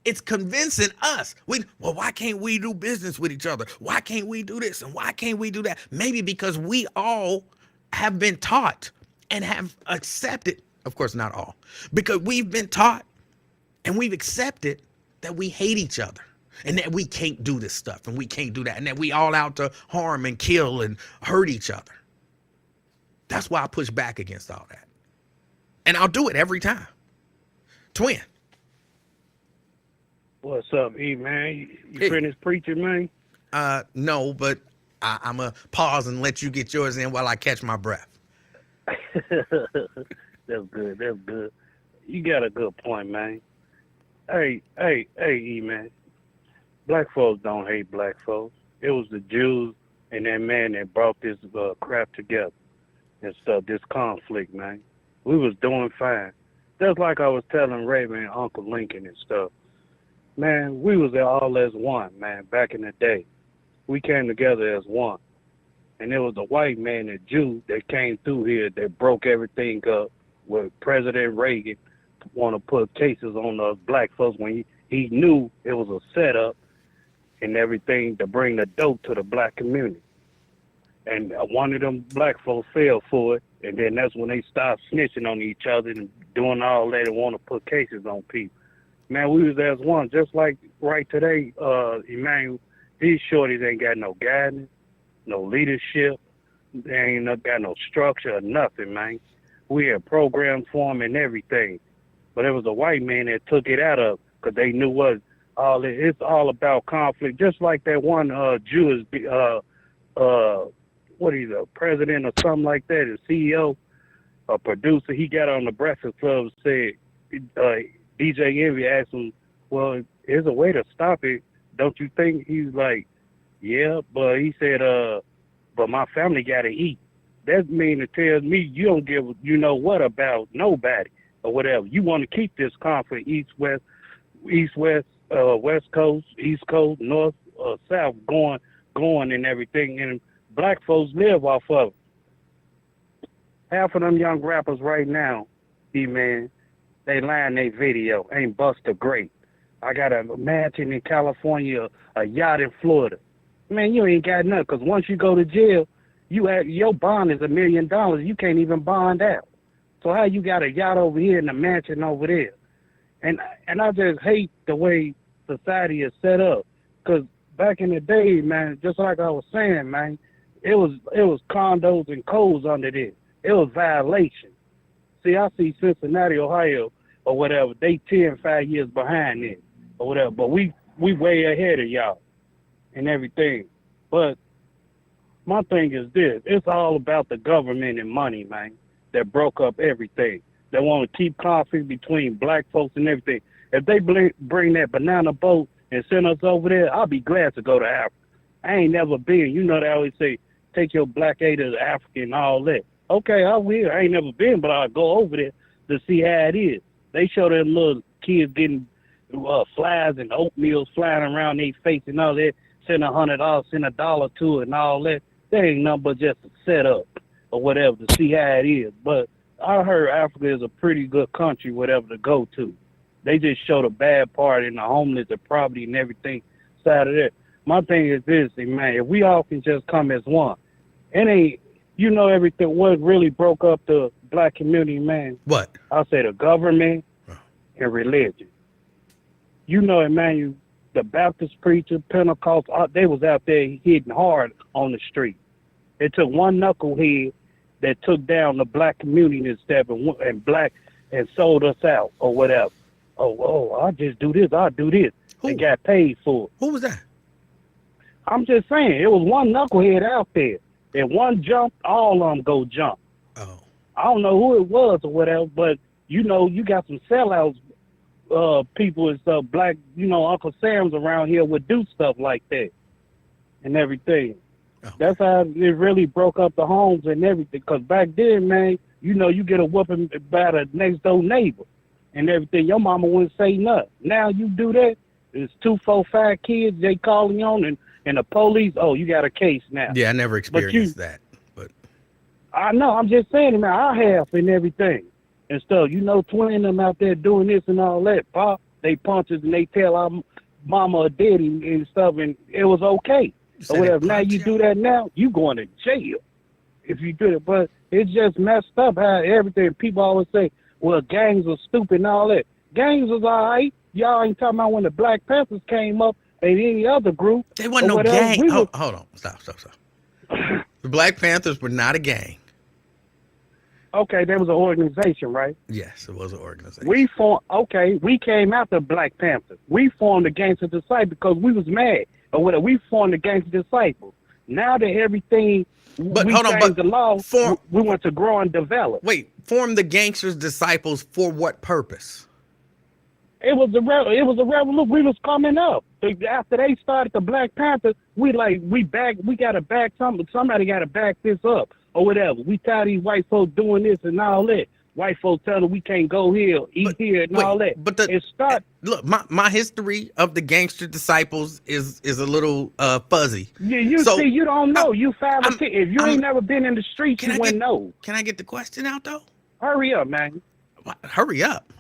it's convincing us. Well, why can't we do business with each other? Why can't we do this? And why can't we do that? Maybe because we all have been taught and have accepted, of course, not all, because we've been taught and we've accepted that we hate each other and that we can't do this stuff and we can't do that and that we all out to harm and kill and hurt each other. That's why I push back against all that. And I'll do it every time. Twin. What's up, E, man? You finished preaching, man? No, but I'm going to pause and let you get yours in while I catch my breath. That's good. That's good. You got a good point, man. Hey, E, man. Black folks don't hate black folks. It was the Jews and that man that brought this crap together and stuff, this conflict, man. We was doing fine. Just like I was telling Raven and Uncle Lincoln and stuff. Man, we was all as one, man, back in the day. We came together as one. And it was the white man, the Jew, that came through here that broke everything up with President Reagan want to put cases on the black folks when he knew it was a setup and everything to bring the dope to the black community. And one of them black folks fell for it, and then that's when they started snitching on each other and doing all that and want to put cases on people. Man, we was as one, just like right today, Emanuel, these shorties ain't got no guidance, no leadership, they ain't got no structure or nothing, man. We had programs for them and everything. But it was a white man that took it out of, because they knew it's all about conflict. Just like that one Jewish, president or something like that, a CEO, a producer, he got on the Breakfast Club and said, DJ Envy asked him, well, there's a way to stop it, don't you think? He's like, yeah, but he said, but my family got to eat. That means it tells me you don't give you know what about nobody or whatever. You want to keep this conflict east, west, west coast, east coast, north, south, going and everything. And black folks live off of it. Half of them young rappers right now, man, they line their video, ain't Buster great. I got a mansion in California, a yacht in Florida. Man, you ain't got nothing, because once you go to jail, your bond is $1 million. You can't even bond out. So how you got a yacht over here and a mansion over there? And I just hate the way society is set up. Because back in the day, man, just like I was saying, man, it was condos and codes under this. It was violation. See, I see Cincinnati, Ohio, or whatever, they 5 years behind it, or whatever. But we way ahead of y'all and everything. But my thing is this. It's all about the government and money, man, that broke up everything. They want to keep conflict between black folks and everything. If they bring that banana boat and send us over there, I'll be glad to go to Africa. I ain't never been. You know, they always say, take your black aid to Africa and all that. Okay, I will. I ain't never been, but I'll go over there to see how it is. They show them little kids getting flies and oatmeal flying around their face and all that. Send $100, send $1 to it and all that. That ain't nothing but just a setup or whatever to see how it is. But I heard Africa is a pretty good country, whatever, to go to. They just show the bad part in the homeless, the poverty and everything side of that. My thing is this, man, if we all can just come as one, it ain't, you know, everything, what really broke up the black community, man? What? I'll say the government and religion. You know, Emanuel, the Baptist preacher, Pentecost, they was out there hitting hard on the street. It took one knucklehead that took down the black community and stuff and sold us out or whatever. Oh, I'll just do this, I'll do this. Who? They got paid for it. Who was that? I'm just saying, it was one knucklehead out there. If one jumped, all of them go jump. Oh. I don't know who it was or whatever, but, you know, you got some sellouts, people and stuff, black, you know, Uncle Sam's around here would do stuff like that and everything. Oh. That's how it really broke up the homes and everything. Because back then, man, you know, you get a whooping by the next door neighbor and everything. Your mama wouldn't say nothing. Now you do that, it's 2, 4, 5 kids they calling you on and the police, oh, you got a case now. Yeah, I never experienced that. But I know, I'm just saying, man, I have and everything and stuff. You know, twin them out there doing this and all that. Pop, they punches and they tell our mama or daddy and stuff, and it was okay. Or whatever. Now you do that now, you going to jail if you do it. But it's just messed up how everything. People always say, well, gangs are stupid and all that. Gangs was all right. Y'all ain't talking about when the Black Panthers came up and any other group. They wasn't no gang. Hold on. Stop. The Black Panthers were not a gang. Okay, there was an organization, right? Yes, it was an organization. We came after Black Panthers. We formed the Gangster Disciples because we was mad. Or whatever, we formed the Gangster Disciples. Now that everything, but we hold on, changed the law, we went to grow and develop. Wait, form the Gangsters Disciples for what purpose? It was a revolution. We was coming up. After they started the Black Panthers, we gotta back something. Somebody gotta back this up or whatever. We tired of these white folks doing this and all that. White folks telling us we can't go here, eat here, and all that. But look, my history of the Gangster Disciples is a little fuzzy. Yeah, you don't know. You 5 or 10. If you ain't never been in the streets, you wouldn't know. Can I get the question out though? Hurry up, man. Hurry up.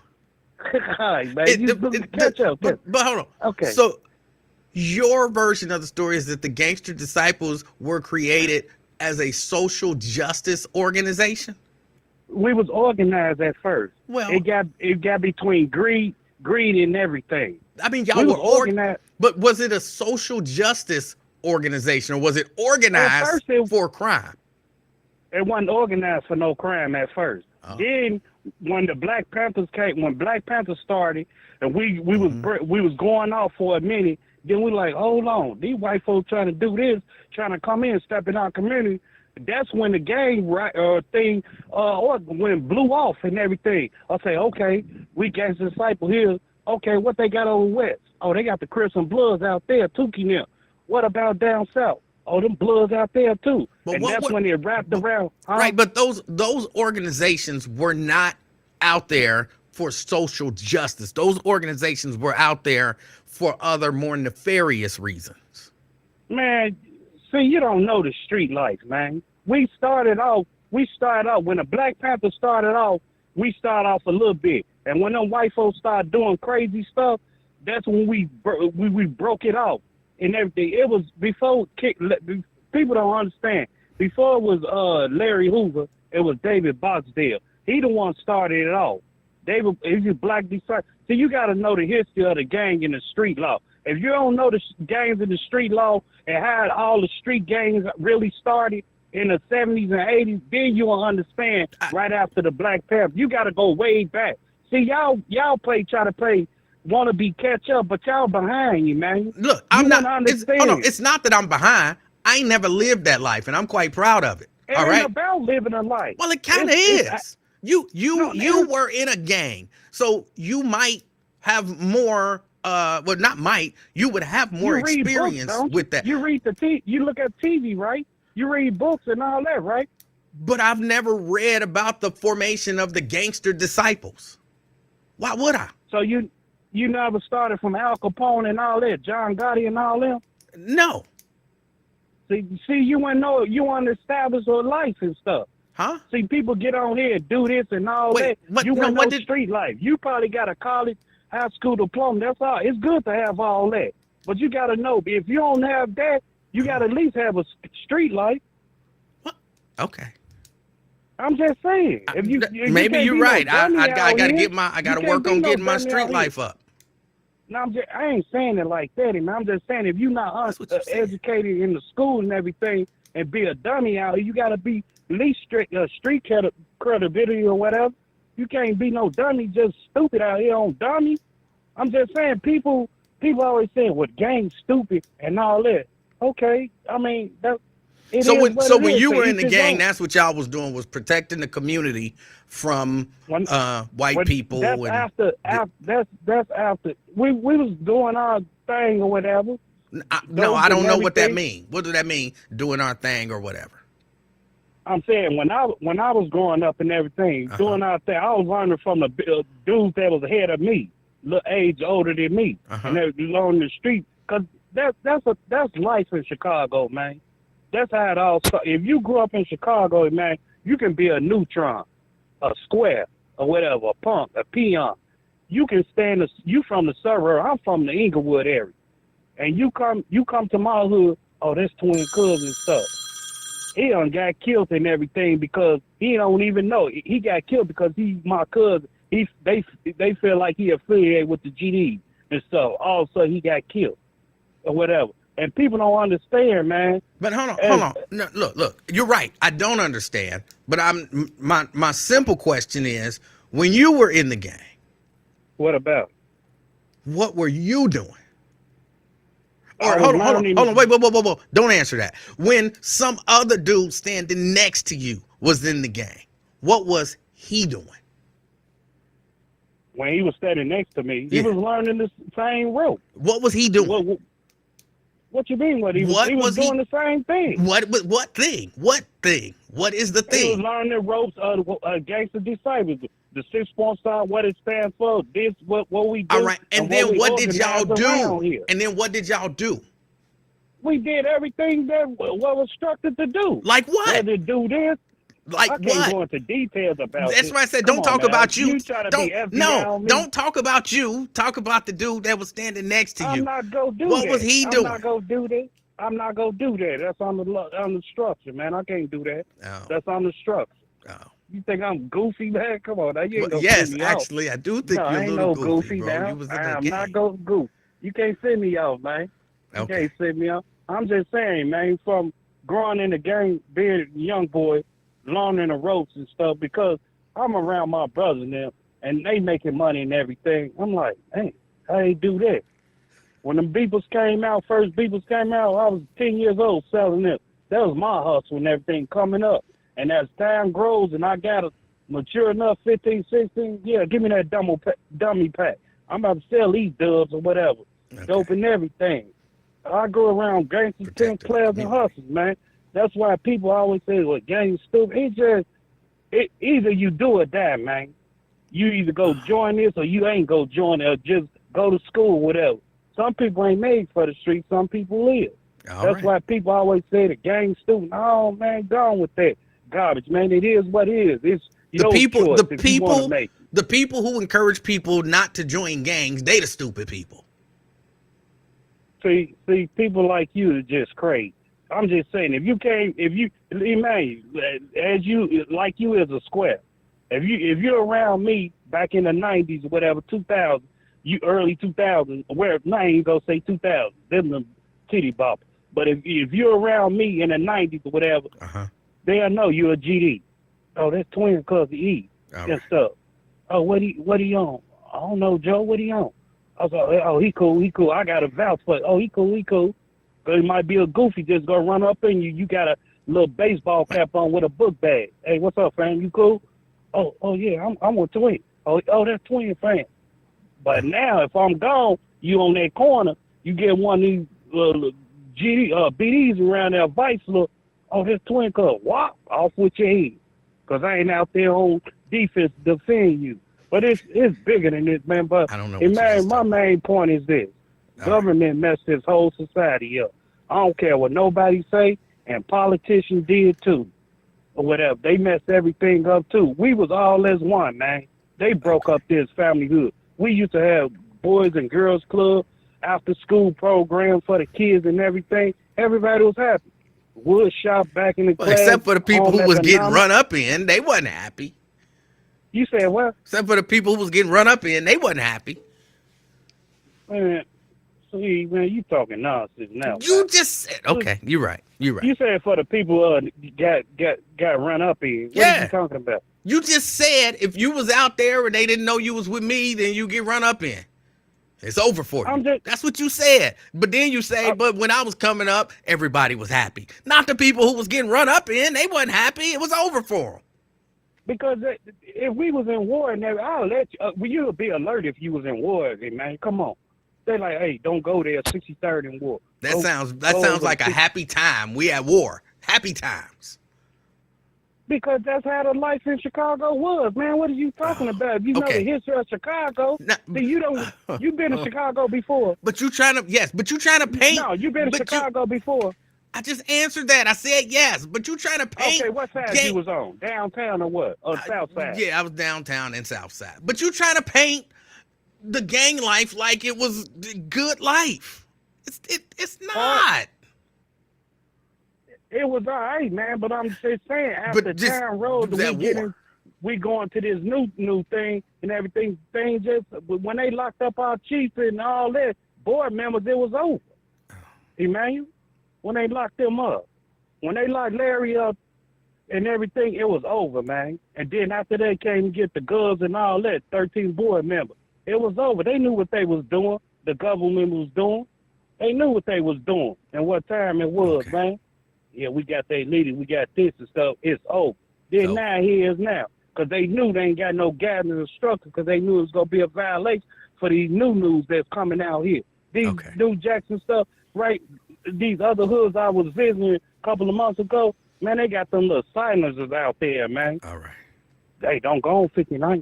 Catch up. But hold on. Okay. So your version of the story is that the Gangster Disciples were created as a social justice organization? We was organized at first. Well, it got between greed and everything. I mean, y'all were organized. But was it a social justice organization or was it organized for crime? It wasn't organized for no crime at first. Oh. Then when the Black Panthers came, when Black Panthers started, and we was going off for a minute, then we like, hold on, these white folks trying to do this, trying to come in, step in our community. That's when the gang thing when blew off and everything. I say, okay, we Gangster Disciple here. Okay, what they got over west? Oh, they got the Crips and Bloods out there, Tukey now. What about down south? Oh, them Bloods out there too. But that's when it wrapped around. Huh? Right, but those organizations were not out there for social justice. Those organizations were out there for other more nefarious reasons. Man, see, you don't know the street life, man. We started off when the Black Panthers started off, we started off a little bit. And when them white folks started doing crazy stuff, That's when we broke it off and everything. It was before people don't understand. Before it was Larry Hoover, it was David Boxdale. He the one started it all. David is a black disciple. So you got to know the history of the gang and the street law. If you don't know the gangs and the street law and how all the street gangs really started in the 70s and 80s, then you will understand right after the Black Panther. You got to go way back. See, y'all try to play want to be catch up, but y'all behind you, man. Look, I'm not. Hold on, it's not that I'm behind. I ain't never lived that life, and I'm quite proud of it. It all ain't right, about living a life. Well, it kind of is. You were in a gang, so you might have more. Well, not might. You would have more experience books, with that. You read you look at TV, right? You read books and all that, right? But I've never read about the formation of the gangster disciples. Why would I? So you never started from Al Capone and all that, John Gotti and all them? No. See, you wouldn't know, you want to establish a life and stuff. Huh? See, people get on here and do this and all that. You wouldn't know street life. You probably got a college, high school diploma. That's all. It's good to have all that. But you got to know, if you don't have that, you got to at least have a street life. What? Okay. I'm just saying. Maybe you're right. I got to work on getting my street life up. No, I ain't saying it like that, man. I'm just saying if you're not educated in the school and everything and be a dummy out here, you got to be at least street credibility or whatever. You can't be no dummy, just stupid out here on dummy. I'm just saying people always saying, well, gang stupid and all that. Okay, I mean, when you were in the gang, that's what y'all was doing, was protecting the community from white people. That's after we was doing our thing or whatever. I don't know what that means. What does that mean, doing our thing or whatever? I'm saying when I was growing up and everything, doing our thing, I was learning from the dudes that was ahead of me, little age older than me, and they was on the street. Cause that's life in Chicago, man. That's how it all starts. If you grew up in Chicago, man, you can be a neutron, a square, or whatever, a punk, a peon. You can you from the suburb. I'm from the Inglewood area, and you come to my hood. Oh, that's twin cousin stuff. He done got killed and everything because he don't even know. He got killed because he's my cousin. They feel like he affiliated with the GD and stuff. All of a sudden he got killed or whatever. And people don't understand, man. But hold on. No, look. You're right. I don't understand. But my simple question is, when you were in the gang, what about? What were you doing? Or hold on. Wait. Don't answer that. When some other dude standing next to you was in the gang, what was he doing? When he was standing next to me, he was learning the same rope. What was he doing? What you mean? He was doing the same thing. What thing? What is the thing? He was learning the ropes of gangster disciples. The 6-point sign, what it stands for. This, what we do. All right. And then what did y'all do? And then what did y'all do? We did everything that was instructed to do. Like what? We had to do this. Like I can't go into details about That's why I said don't talk about you. Don't talk about you. Talk about the dude that was standing next to you. I'm not gonna do that. What was he doing? I'm not gonna do that. I'm not gonna do that. That's on the structure, man. I can't do that. Oh. That's on the structure. Oh. You think I'm goofy, man? Come on, now you ain't gonna yes, me actually, off. I do think you're a little goofy, bro. Now. You was in I'm that not gonna goof. You can't send me off, man. You can't send me off. I'm just saying, man. From growing in the gang, being a young boy, learning the ropes and stuff, because I'm around my brothers and them, and they making money and everything. I'm like, hey, how they do that? When the first Beepers came out, I was 10 years old selling them. That was my hustle and everything coming up. And as time grows and I got a mature enough, 15, 16, yeah, give me that dummy pack. I'm about to sell these dubs or whatever. Dope and everything. I go around gangsters, 10 players and hustlers, man. That's why people always say, well, gang's stupid. Either you do or die, man. You either go join this or you ain't go join it or just go to school, whatever. Some people ain't made for the street. Some people live. That's why people always say the gang's stupid. Oh, man, gone with that garbage, man. It is what it is. It's the people who encourage people not to join gangs, they the stupid people. See, people like you are just crazy. I'm just saying, Emmanuel, like you is a square. If you're around me back in the 90s, whatever, 2000, you early 2000s, where I ain't gonna say 2000, them the titty bop. But if you're around me in the 90s or whatever, they'll know you're a GD. Oh, that's twin cousin E and stuff. Oh, what he on? I don't know, Joe. What he on? I was like, oh, he cool. I got a vouch for it. Oh, he cool. Because it might be a goofy just gonna run up in you. You got a little baseball cap on with a book bag. Hey, what's up, fam? You cool? Oh yeah, I'm with twin. Oh, that's twin fam. But now, if I'm gone, you on that corner, you get one of these BDs around there, vice look. Oh, that's twin cuz. Whop, off with your head. Because I ain't out there on defense defending you. But it's bigger than this, man. But I don't know. My main point is this. Government messed this whole society up. I don't care what nobody say, and politicians did too. Or whatever. They messed everything up too. We was all as one, man. They broke up this familyhood. We used to have boys and girls club, after school program for the kids and everything. Everybody was happy. Wood shop back in the class. Except for the people who was getting run up in, they wasn't happy. You said what? Except for the people who was getting run up in, they wasn't happy. Man, see, man, you talking nonsense now. You man. just said, okay, you're right. You said for the people got run up in. What are you talking about? You just said if you was out there and they didn't know you was with me, then you get run up in. It's over for you. That's what you said. But then you say, but when I was coming up, everybody was happy. Not the people who was getting run up in. They wasn't happy. It was over for them. Because if we was in war and everything, I'll let you. You would be alert if you was in war, man. Come on. They're like, hey, don't go there. 63rd in war. That sounds like a happy time. We at war. Happy times. Because that's how the life in Chicago was, man. What are you talking about? You know the history of Chicago. Now, see, you've been to Chicago before. But you trying to paint. No, you've been to Chicago before. I just answered that. I said yes, but you trying to paint. Okay, what side you was on? Downtown or what? Or south side? Yeah, I was downtown and south side. But you trying to paint the gang life like it was good life. It's not. It was all right, man, but I'm just saying, after Town Road, we going to this new thing and everything. Thing just, when they locked up our chief and all that, board members, it was over. Emmanuel, when they locked them up. When they locked Larry up and everything, it was over, man. And then after they came to get the guns and all that, 13 board members, it was over. They knew what they was doing, the government was doing. They knew what they was doing and what time it was, man. Yeah, we got their leader, we got this and stuff. It's over. Then now he is now. Because they knew they ain't got no guidance or structure because they knew it was going to be a violation for these new news that's coming out here. These New Jackson stuff, right? These other hoods I was visiting a couple of months ago, man, they got them little silencers out there, man. All right. Hey, don't go on 59.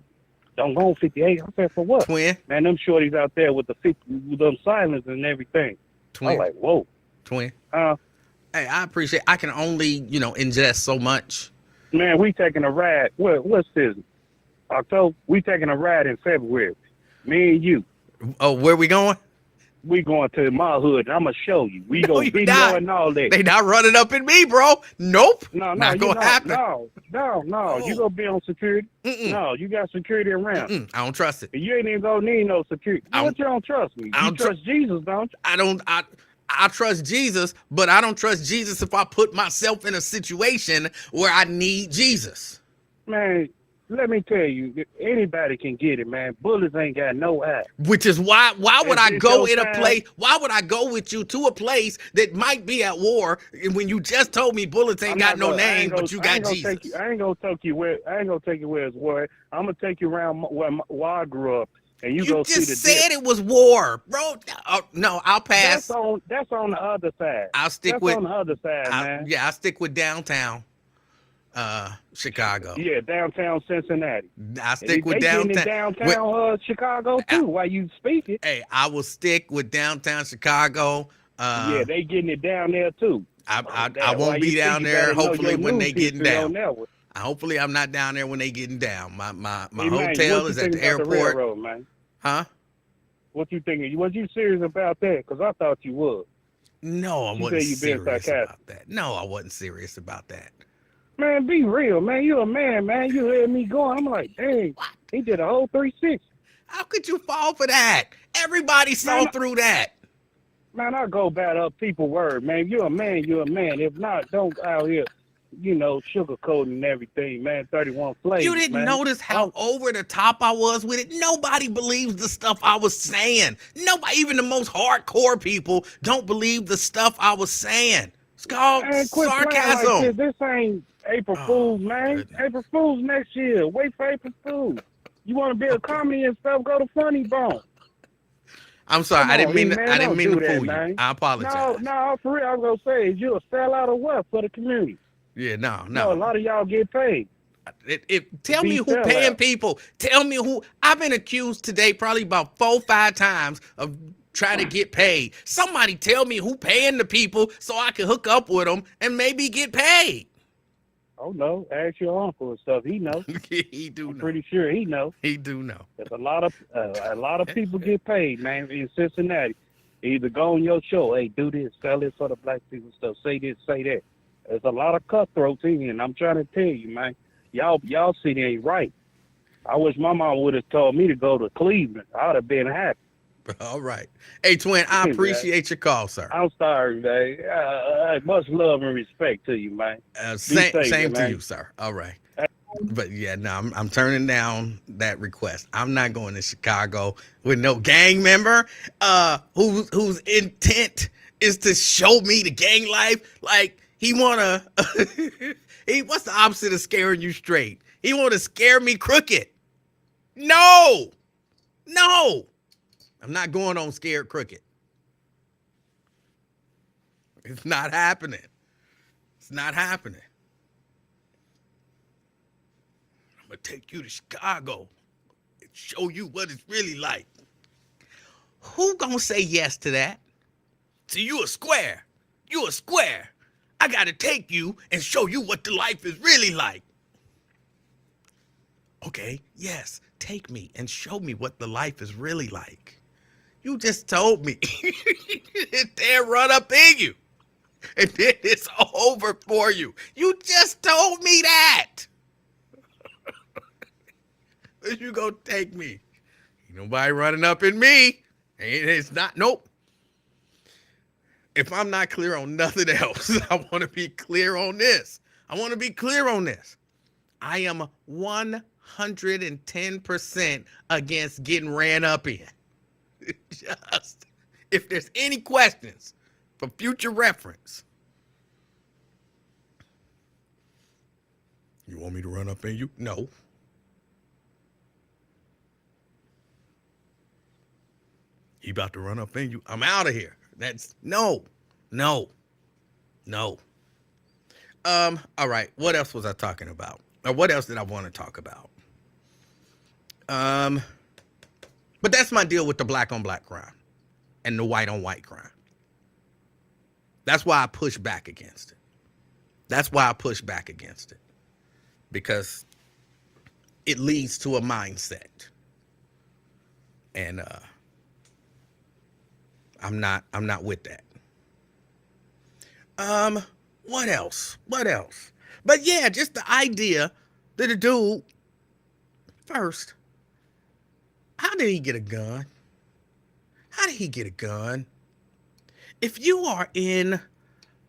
Don't go on 58. I said, for what? Twin. Man, them shorties out there with them silencers and everything. Twin. I'm like, whoa. Twin. Hey, I appreciate. I can only, ingest so much. Man, we taking a ride. What's this? October. We taking a ride in February. Me and you. Oh, where we going? We going to my hood. I'm gonna show you. We go video and all that. They not running up in me, bro. Nope. No, not gonna happen. No. Oh. You gonna be on security? No, you got security around. I don't trust it. You ain't even gonna need no security. What you don't trust me? You trust Jesus, don't you? I trust Jesus, but I don't trust Jesus if I put myself in a situation where I need Jesus. Man, let me tell you, anybody can get it, man. Bullets ain't got no eye. Which is why would I go in a place? Why would I go with you to a place that might be at war when you just told me bullets ain't got no name, but you got Jesus? I ain't gonna take you where it's war. I'm gonna take you around where I grew up. And you go see the just said it was war, bro. No, I'll pass. That's on the other side. I'll stick that's with on the other side, man. Yeah, I'll stick with downtown Chicago. Yeah, downtown Cincinnati. I'll stick with downtown Chicago too. While you speaking. Hey, I will stick with downtown Chicago. Yeah, they getting it down there too. I won't be down there. Hopefully, when they getting down. Hopefully, I'm not down there when they getting down. My hotel is at the airport. The railroad, man. Huh? What you thinking? Was you serious about that? Because I thought you was. No, I You wasn't say you being serious sarcastic. about that. No, I wasn't serious about that. Man, be real, man. You a man, man. You heard me going. I'm like, dang, What? he did a whole 360. How could you fall for that? Everybody saw Man, through that. man, I go back up people word, man. You're a man, you're a man. If not, don't out here, sugarcoating and everything, man. 31 You flavors, didn't man. notice how over the top I was with it? Nobody believes the stuff I was saying. Nobody, even the most hardcore people, don't believe the stuff I was saying. It's called Man, quit playing like sarcasm. this. This ain't April Oh Fool's, my man. goodness. April Fool's next year. Wait for April Fool's. You want to be a Okay. comedy and stuff? Go to Funny Bone. I'm sorry. Come I didn't on, E mean to, man, I didn't don't mean to do that, fool you. man. I No, apologize. no, for real, I was gonna say, is you a sellout or what for the community? Yeah, no, No, a no. lot of y'all get paid to Tell me be who paying sellouts. people. Tell me who. I've been accused today probably about 4-5 times of trying to get paid. Somebody tell me who paying the people so I can hook up with them and maybe get paid. Oh no, ask your uncle and stuff. He know. He do I'm know. pretty sure he know. He do know. There's a lot of people get paid, man, in Cincinnati. They either go on your show, hey, do this, sell this for the black people stuff, say this, say that. There's a lot of cutthroats in here, and I'm trying to tell you, man, y'all city ain't right. I wish my mom would have told me to go to Cleveland. I'd have been happy. All right. Hey, twin, I Man, appreciate your call, sir. I'm sorry, man. Much love and respect to you, man. Be Same, safe, same to man. you, sir. All right. But yeah, no, I'm turning down that request. I'm not going to Chicago with no gang member whose intent is to show me the gang life. Like he wanna what's the opposite of scaring you straight? He wanna scare me crooked. No, no. I'm not going on scared crooked. It's not happening. It's not happening. I'm gonna take you to Chicago and show you what it's really like. Who gonna say yes to that? So you a square. You a square. I gotta take you and show you what the life is really like. Okay, yes, take me and show me what the life is really like. You just told me. They'll run up in you. And then it's over for you. You just told me that. You gonna take me. Ain't nobody running up in me. It's not, nope. If I'm not clear on nothing else, I want to be clear on this. I want to be clear on this. I am 110% against getting ran up in. Just, if there's any questions for future reference. You want me to run up in you? No. He about to run up in you. I'm out of here. That's no. All right. What else was I talking about? Or what else did I want to talk about? But that's my deal with the black on black crime and the white on white crime. That's why I push back against it. Because it leads to a mindset. And I'm not with that. What else? But yeah, just the idea that a dude, first, how did he get a gun? If you are in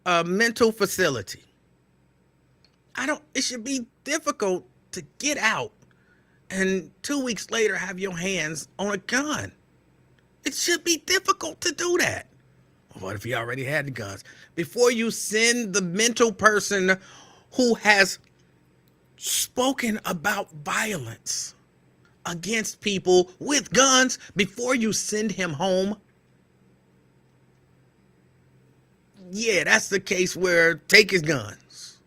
a mental facility, it should be difficult to get out and 2 weeks later have your hands on a gun. It should be difficult to do that. What if he already had the guns? Before you send the mental person who has spoken about violence against people with guns, before you send him home, yeah, that's the case where take his guns.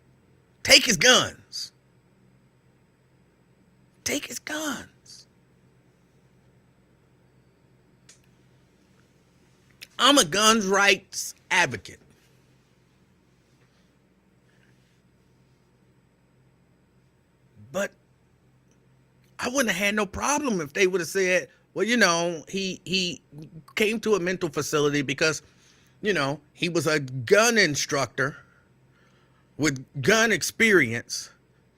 I'm a guns rights advocate. But I wouldn't have had no problem if they would have said, Well, he came to a mental facility because, he was a gun instructor with gun experience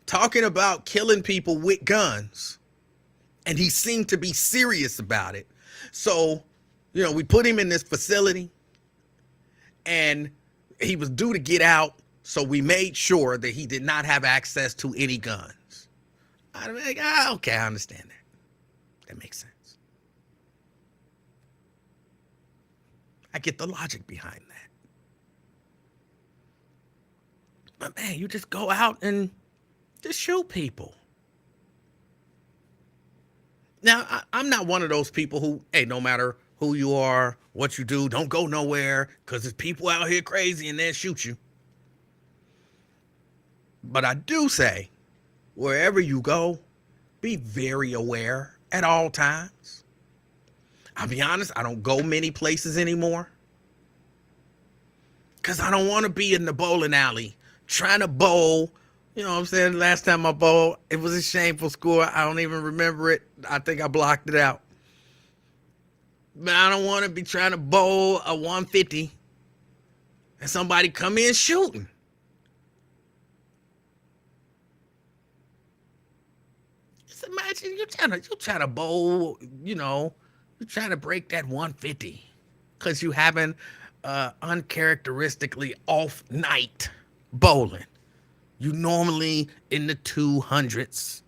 talking about killing people with guns, and he seemed to be serious about it. So, we put him in this facility, and he was due to get out, so we made sure that he did not have access to any guns. I'm like, okay, I understand that. That makes sense. I get the logic behind that. But man, you just go out and just shoot people. Now, I'm not one of those people who, hey, no matter who you are, what you do, don't go nowhere because there's people out here crazy and they'll shoot you. But I do say, wherever you go, be very aware at all times. I'll be honest, I don't go many places anymore because I don't want to be in the bowling alley trying to bowl. You know what I'm saying? Last time I bowled, it was a shameful score. I don't even remember it. I think I blocked it out. But I don't want to be trying to bowl a 150 and somebody come in shooting. Just imagine you trying to bowl, you're trying to break that 150 because you having uncharacteristically off night bowling. You normally in the 200s.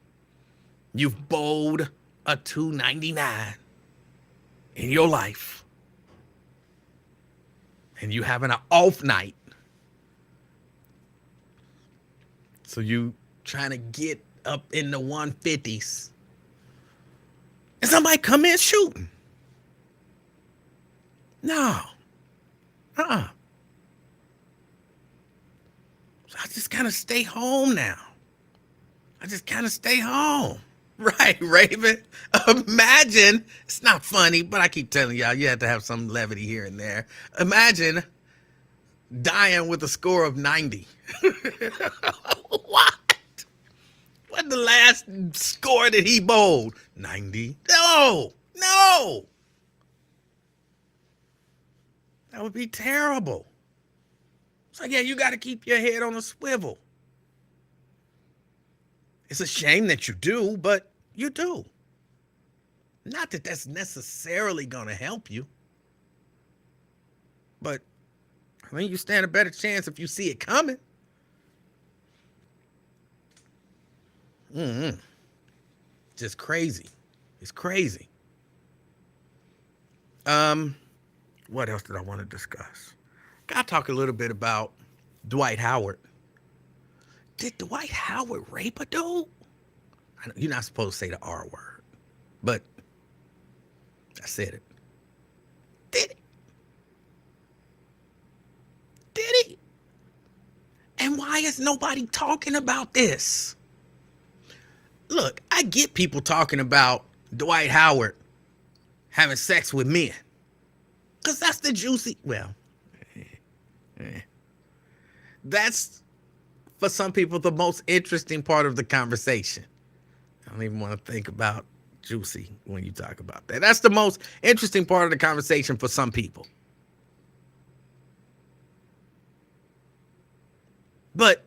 You've bowled a 299 in your life. And you having an off night. So you trying to get up in the 150s. And somebody come in shooting. No. So I just kind of stay home now. I just kind of stay home. Right, Raven? Imagine, it's not funny, but I keep telling y'all, you have to have some levity here and there. Imagine dying with a score of 90. What? What's the last score that he bowled? 90? No. That would be terrible. So yeah, you got to keep your head on a swivel. It's a shame that you do, but you do. Not that that's necessarily going to help you. But I mean, you stand a better chance if you see it coming. Just crazy. It's crazy. What else did I want to discuss? Gotta talk a little bit about Dwight Howard. Did Dwight Howard rape a dude? You're not supposed to say the R word, but I said it. Did he? And why is nobody talking about this? Look, I get people talking about Dwight Howard having sex with men. Because that's the juicy, that's, for some people, the most interesting part of the conversation. I don't even want to think about juicy when you talk about that. That's the most interesting part of the conversation for some people. But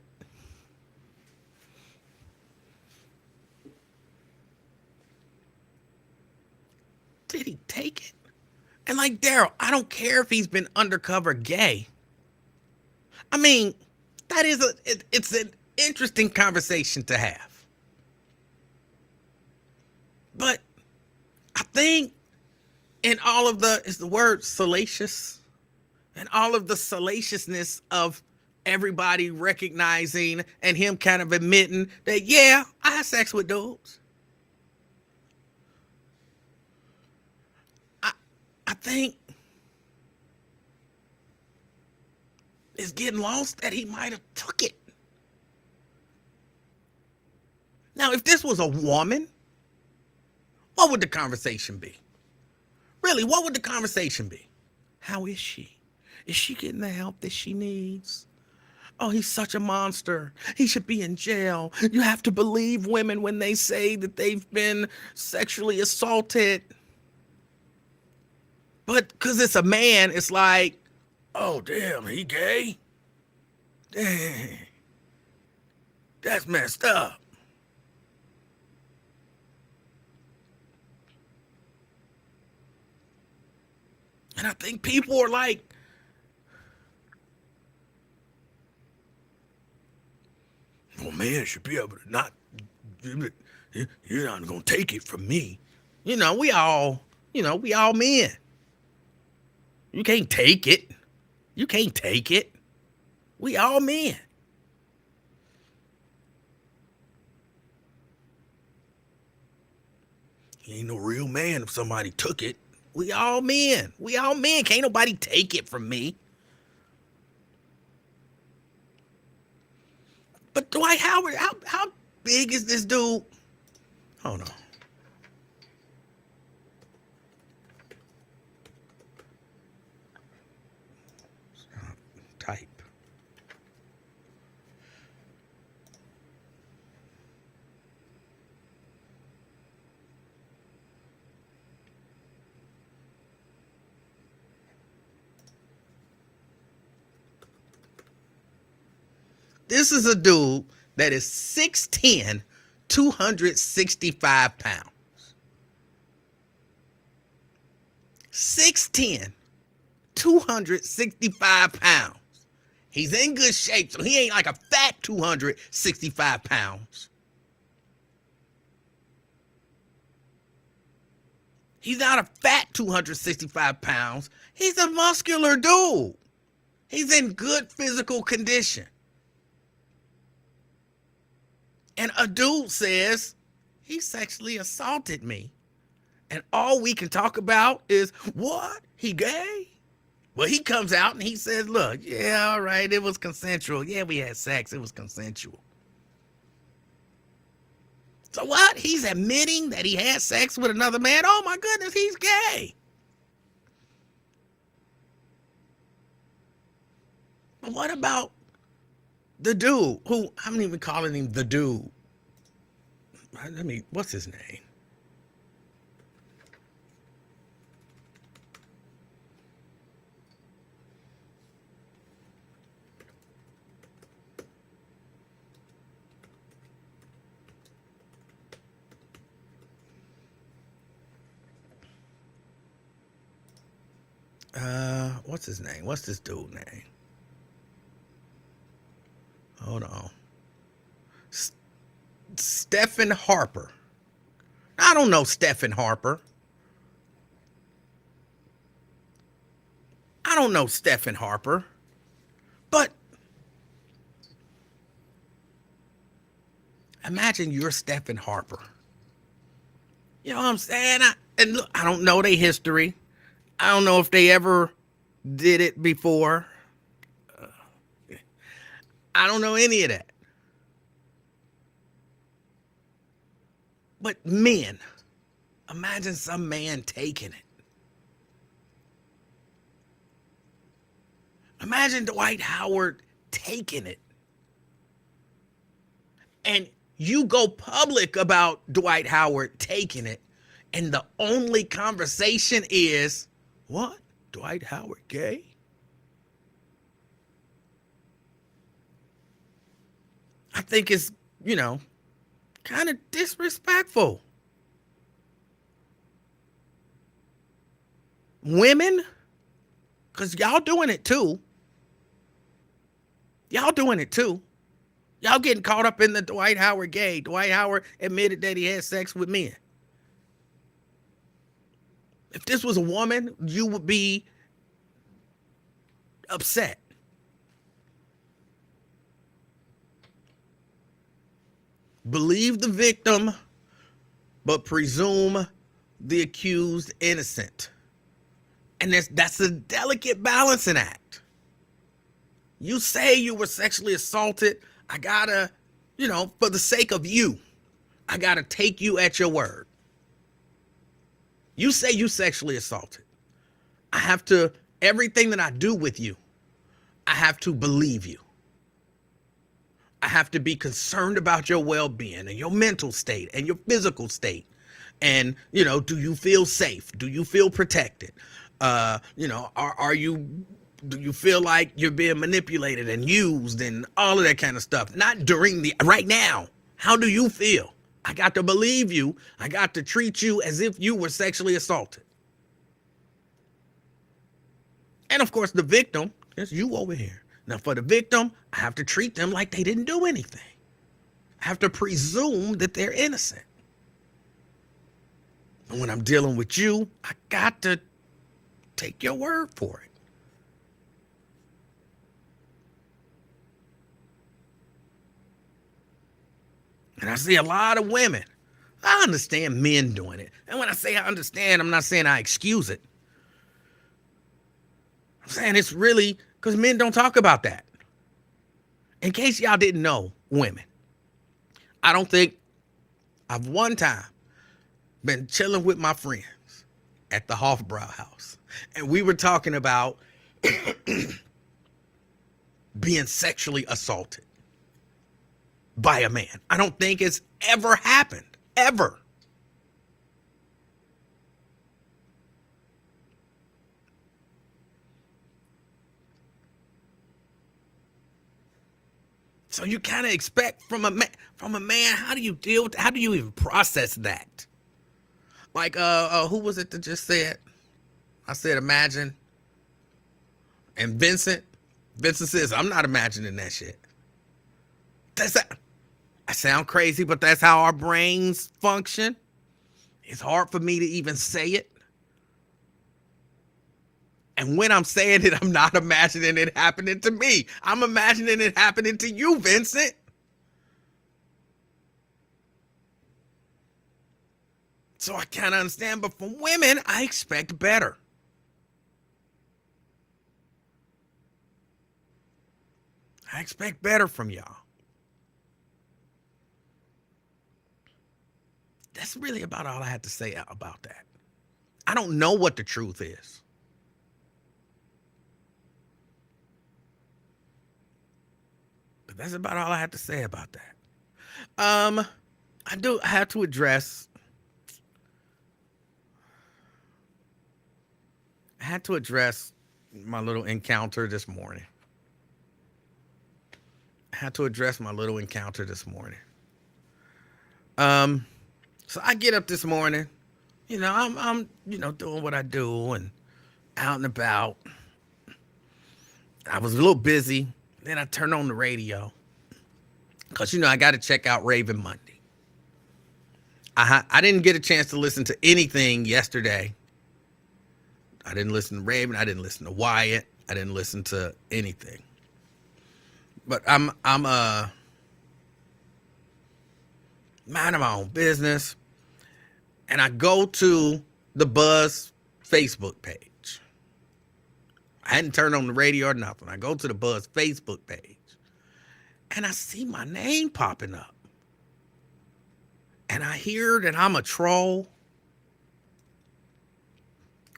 did he take it? And like Daryl, I don't care if he's been undercover gay. I mean, it's an interesting conversation to have. But I think in all of is the word salacious? And all of the salaciousness of everybody recognizing and him kind of admitting that, yeah, I had sex with dudes. I think it's getting lost that he might have took it. Now, if this was a woman, what would the conversation be? Really, what would the conversation be? How is she? Is she getting the help that she needs? Oh, he's such a monster. He should be in jail. You have to believe women when they say that they've been sexually assaulted. But because it's a man, it's like, oh, damn, he gay? Dang, that's messed up. And I think people are like, well, man should be able to not, you're not going to take it from me. We all men. You can't take it. You can't take it. We all men. He ain't no real man if somebody took it. We all men. We all men. Can't nobody take it from me. But Dwight Howard, how big is this dude? Hold on. Type. This is a dude that is 6'10", 265 pounds. 6'10", 265 pounds. He's in good shape, so he ain't like a fat 265 pounds. He's not a fat 265 pounds. He's a muscular dude. He's in good physical condition. And a dude says he sexually assaulted me. And all we can talk about is, what? He gay? Well, he comes out and he says, look, yeah, all right, it was consensual. Yeah, we had sex. It was consensual. So what? He's admitting that he had sex with another man? Oh, my goodness, he's gay. But what about the dude who, I'm even calling him the dude. What's his name? What's his name? What's this dude's name? Hold on. Stephen Harper. I don't know Stephen Harper. I don't know Stephen Harper. But imagine you're Stephen Harper. You know what I'm saying? And look, I don't know their history. I don't know if they ever did it before. I don't know any of that. But men, imagine some man taking it. Imagine Dwight Howard taking it. And you go public about Dwight Howard taking it, and the only conversation is, what? Dwight Howard gay? I think it's, kind of disrespectful. Women, because y'all doing it too. Y'all doing it too. Y'all getting caught up in the Dwight Howard gay. Dwight Howard admitted that he had sex with men. If this was a woman, you would be upset. Believe the victim, but presume the accused innocent. And that's a delicate balancing act. You say you were sexually assaulted. I gotta, for the sake of you, I gotta take you at your word. You say you sexually assaulted. I have to, everything that I do with you, I have to believe you. I have to be concerned about your well-being and your mental state and your physical state. And, do you feel safe? Do you feel protected? Are you, do you feel like you're being manipulated and used and all of that kind of stuff? Not during the, right now. How do you feel? I got to believe you. I got to treat you as if you were sexually assaulted. And of course, the victim is you over here. Now, for the victim, I have to treat them like they didn't do anything. I have to presume that they're innocent. And when I'm dealing with you, I got to take your word for it. And I see a lot of women. I understand men doing it. And when I say I understand, I'm not saying I excuse it. I'm saying it's really because men don't talk about that. In case y'all didn't know, women, I don't think I've one time been chilling with my friends at the Hofbrau house, and we were talking about being sexually assaulted by a man. I don't think it's ever happened, ever. So you kind of expect from a man, how do you deal with, how do you even process that? Like, who was it that just said? I said, imagine. And Vincent says, I'm not imagining that shit. That's that. I sound crazy, but that's how our brains function. It's hard for me to even say it. And when I'm saying it, I'm not imagining it happening to me. I'm imagining it happening to you, Vincent. So I kind of understand, but from women, I expect better. I expect better from y'all. That's really about all I had to say about that. I don't know what the truth is. But that's about all I have to say about that. I have to address my little encounter this morning. So I get up this morning, I'm doing what I do and out and about. I was a little busy. Then I turned on the radio because, I got to check out Raven Monday. I didn't get a chance to listen to anything yesterday. I didn't listen to Raven. I didn't listen to Wyatt. I didn't listen to anything. But I'm minding my own business. And I go to the Buzz Facebook page. I hadn't turned on the radio or nothing. I go to the Buzz Facebook page. And I see my name popping up. And I hear that I'm a troll.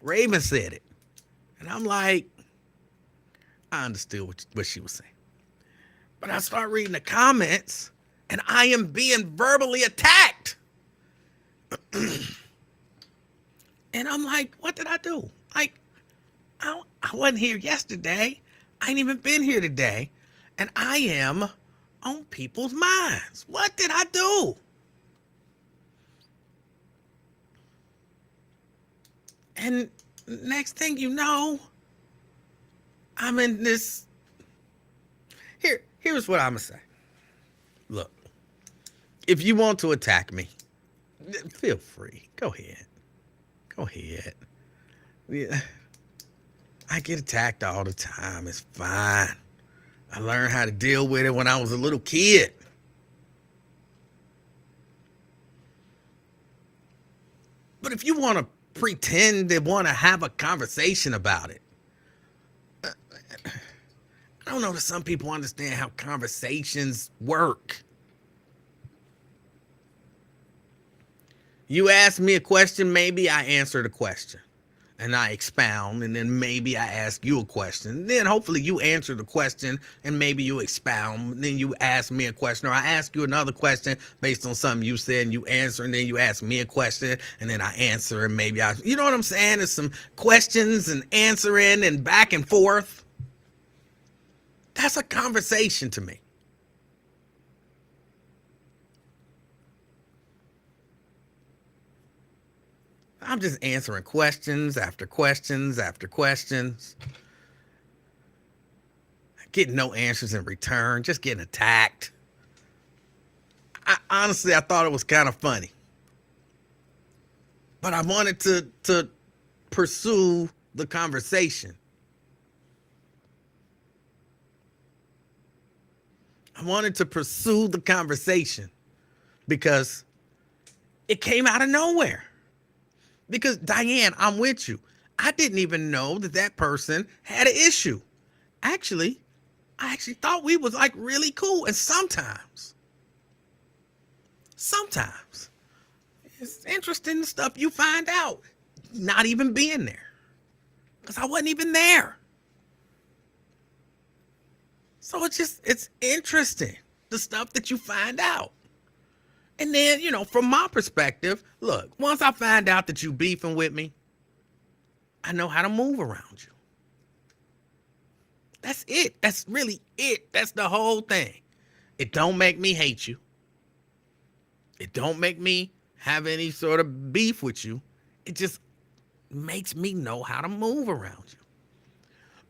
Raven said it. And I'm like, I understood what she was saying. But I start reading the comments, and I am being verbally attacked. And I'm like, what did I do? Like, I wasn't here yesterday. I ain't even been here today. And I am on people's minds. What did I do? And next thing you know, I'm in this. Here's what I'm going to say. Look, if you want to attack me, feel free. Go ahead. Yeah. I get attacked all the time. It's fine. I learned how to deal with it when I was a little kid. But if you want to pretend to want to have a conversation about it, I don't know that some people understand how conversations work. You ask me a question, maybe I answer the question. and I expound, and then maybe I ask you a question. Then hopefully you answer the question, and maybe you expound. Then you ask me a question, or I ask you another question based on something you said, and you answer, and then you ask me a question, and then I answer, and maybe you know what I'm saying? There's some questions and answering and back and forth. That's a conversation to me. I'm just answering questions after questions after questions, getting no answers in return, just getting attacked. Honestly, I thought it was kind of funny, but I wanted to pursue the conversation. I wanted to pursue the conversation because it came out of nowhere. Because Diane, I'm with you. I didn't even know that person had an issue. Actually, I actually thought we was like really cool. And sometimes it's interesting the stuff you find out not even being there. Because I wasn't even there. So it's interesting the stuff that you find out. And then, from my perspective, look, once I find out that you beefing with me, I know how to move around you. That's it. That's really it. That's the whole thing. It don't make me hate you. It don't make me have any sort of beef with you. It just makes me know how to move around you.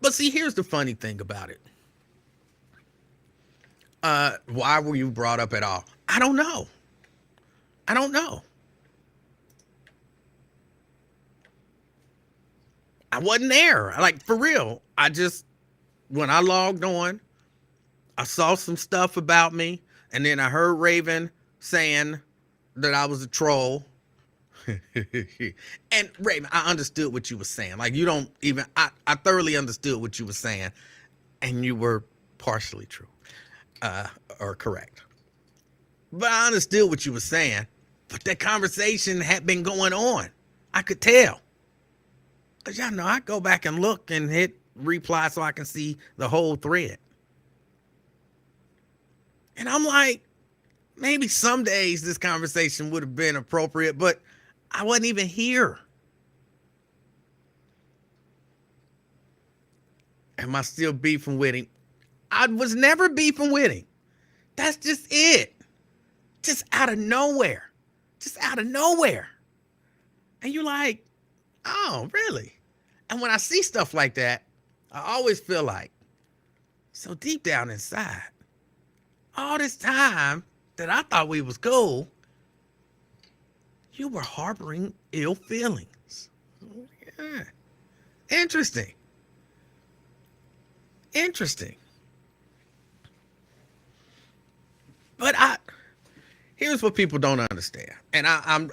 But see, here's the funny thing about it. Why were you brought up at all? I don't know. I wasn't there. Like, for real. When I logged on, I saw some stuff about me, and then I heard Raven saying that I was a troll. And Raven, I understood what you were saying. Like, I thoroughly understood what you were saying, and you were partially true, or correct. But I understood what you were saying. But that conversation had been going on. I could tell. Because y'all know I go back and look and hit reply so I can see the whole thread. And I'm like, maybe some days this conversation would have been appropriate, but I wasn't even here. Am I still beefing with him? I was never beefing with him. That's just it. Just out of nowhere. And you're like, oh, really? And when I see stuff like that, I always feel like, so deep down inside, all this time that I thought we was cool, you were harboring ill feelings. Yeah. Interesting. But here's what people don't understand. And I'm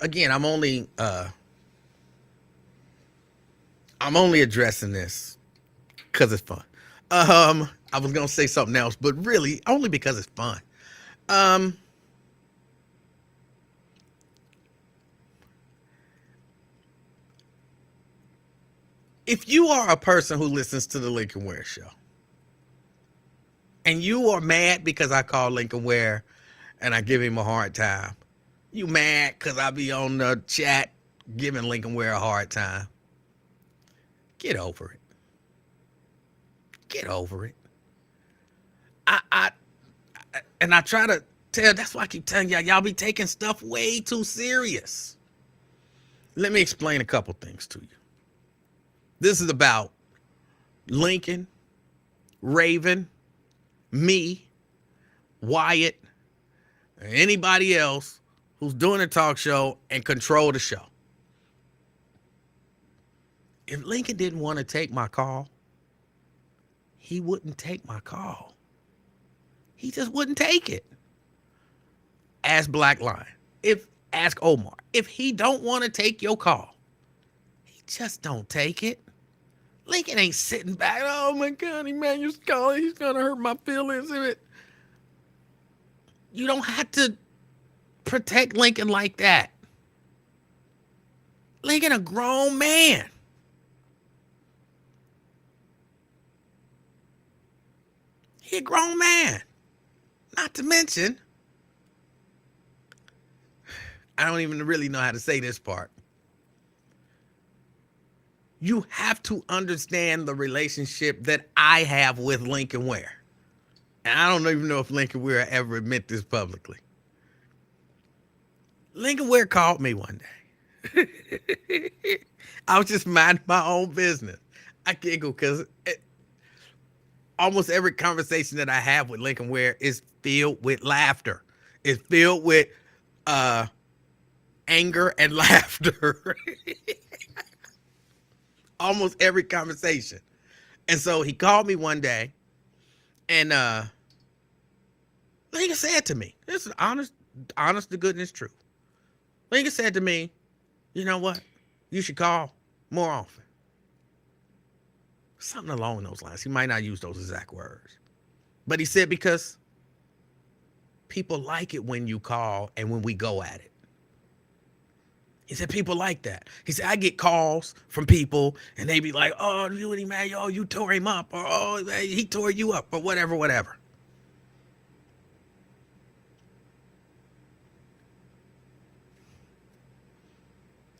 only addressing this because it's fun. I was gonna say something else, but really only because it's fun. If you are a person who listens to the Lincoln Ware Show, and you are mad because I call Lincoln Ware and I give him a hard time, you mad because I be on the chat giving Lincoln Ware a hard time, get over it. I try to tell, that's why I keep telling y'all be taking stuff way too serious. Let me explain a couple things to you. This is about Lincoln, Raven, me, Wyatt, or anybody else who's doing a talk show and control the show. If Lincoln didn't want to take my call, he wouldn't take my call. He just wouldn't take it. Ask Black Lion. Ask Omar. If he don't want to take your call, he just don't take it. Lincoln ain't sitting back. Oh my God, Emanuel's calling. He's gonna hurt my feelings. You don't have to protect Lincoln like that. Lincoln a grown man. He a grown man. Not to mention, I don't even really know how to say this part. You have to understand the relationship that I have with Lincoln Ware. And I don't even know if Lincoln Ware ever admit this publicly. Lincoln Ware called me one day. I was just minding my own business. I giggle because almost every conversation that I have with Lincoln Ware is filled with laughter. It's filled with anger and laughter. Almost every conversation. And so he called me one day and Lincoln said to me, this is honest to goodness truth. Lincoln said to me, you know what? You should call more often. Something along those lines. He might not use those exact words. But he said, because people like it when you call and when we go at it. He said, people like that. He said, I get calls from people and they be like, oh, you and Emanuel, oh, you tore him up, or oh, he tore you up, or whatever.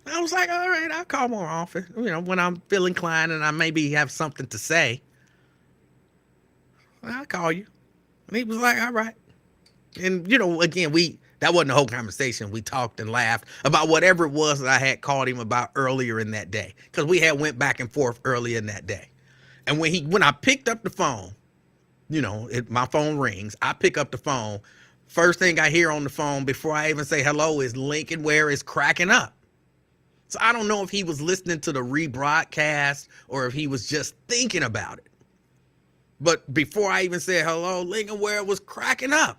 I was like, all right, I'll call more often. You know, when I'm feeling inclined and I maybe have something to say, I'll call you. And he was like, all right. And, you know, again, that wasn't the whole conversation. We talked and laughed about whatever it was that I had called him about earlier in that day. Because we had went back and forth earlier in that day. And when I picked up the phone, you know, my phone rings. I pick up the phone. First thing I hear on the phone before I even say hello is Lincoln Ware is cracking up. So I don't know if he was listening to the rebroadcast or if he was just thinking about it. But before I even said hello, Lincoln Ware was cracking up.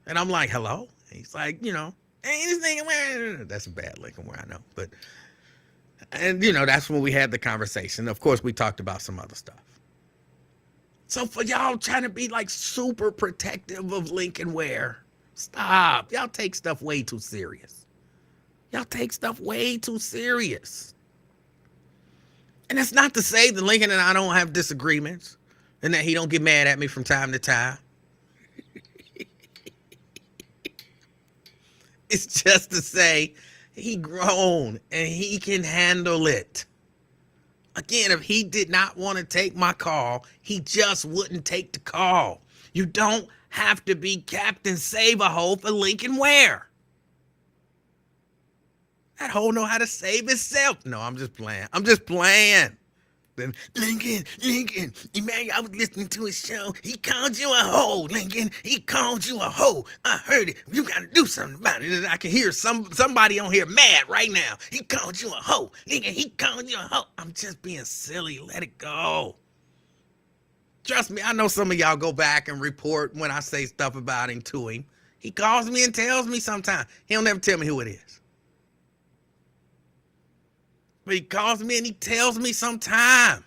And I'm like, hello? And he's like, you know, ain't this Lincoln Ware? That's a bad Lincoln Ware, I know. But, and, you know, that's when we had the conversation. Of course, we talked about some other stuff. So for y'all trying to be like super protective of Lincoln Ware, stop. Y'all take stuff way too serious. Y'all take stuff way too serious. And that's not to say that Lincoln and I don't have disagreements and that he don't get mad at me from time to time. It's just to say he grown and he can handle it. Again, if he did not want to take my call, he just wouldn't take the call. You don't have to be Captain Save-A-Ho for Lincoln Ware. That hoe know how to save himself. No, I'm just playing. Then Lincoln, Emanuel, I was listening to his show. He called you a hoe, Lincoln. He called you a hoe. I heard it. You got to do something about it. And I can hear somebody on here mad right now. He called you a hoe. Lincoln, he called you a hoe. I'm just being silly. Let it go. Trust me, I know some of y'all go back and report when I say stuff about him to him. He calls me and tells me sometimes. He'll never tell me who it is. But he calls me and he tells me sometime.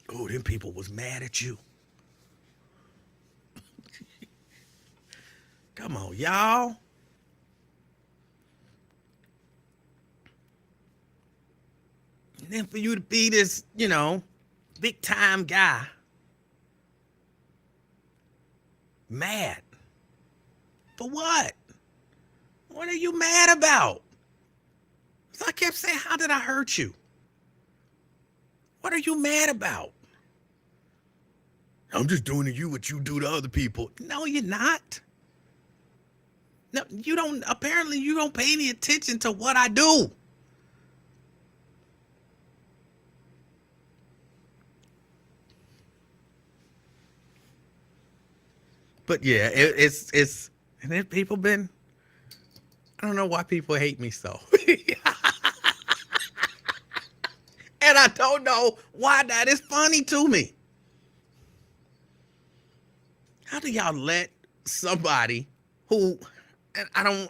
Oh, them people was mad at you. Come on, y'all. And then for you to be this, you know, big time guy. Mad. For what? What are you mad about? So I kept saying, how did I hurt you? What are you mad about? I'm just doing to you what you do to other people. No, you're not. No, you don't. Apparently, you don't pay any attention to what I do. But yeah, it's and then people been, I don't know why people hate me so. And I don't know why that is funny to me. How do y'all let somebody who, and I don't,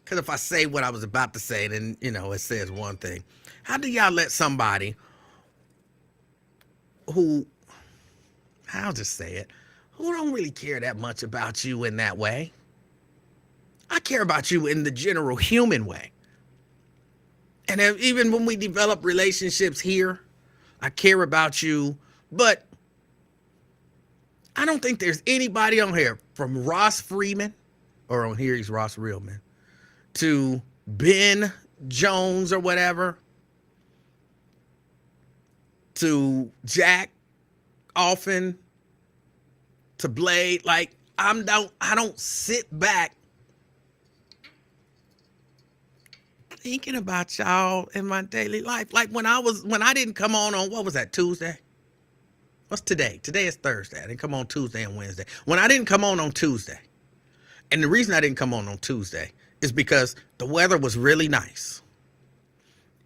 because if I say what I was about to say, then, you know, it says one thing. How do y'all let somebody who, I'll just say it, who don't really care that much about you in that way? I care about you in the general human way. And even when we develop relationships here, I care about you, but I don't think there's anybody on here from Ross Freeman, or on here he's Ross Reelman, to Ben Jones or whatever, to Jack Often, to Blade. Like, I don't sit back thinking about y'all in my daily life. Like when I didn't come on what was that, Tuesday? What's today? Today is Thursday. I didn't come on Tuesday and Wednesday. When I didn't come on Tuesday, and the reason I didn't come on Tuesday is because the weather was really nice.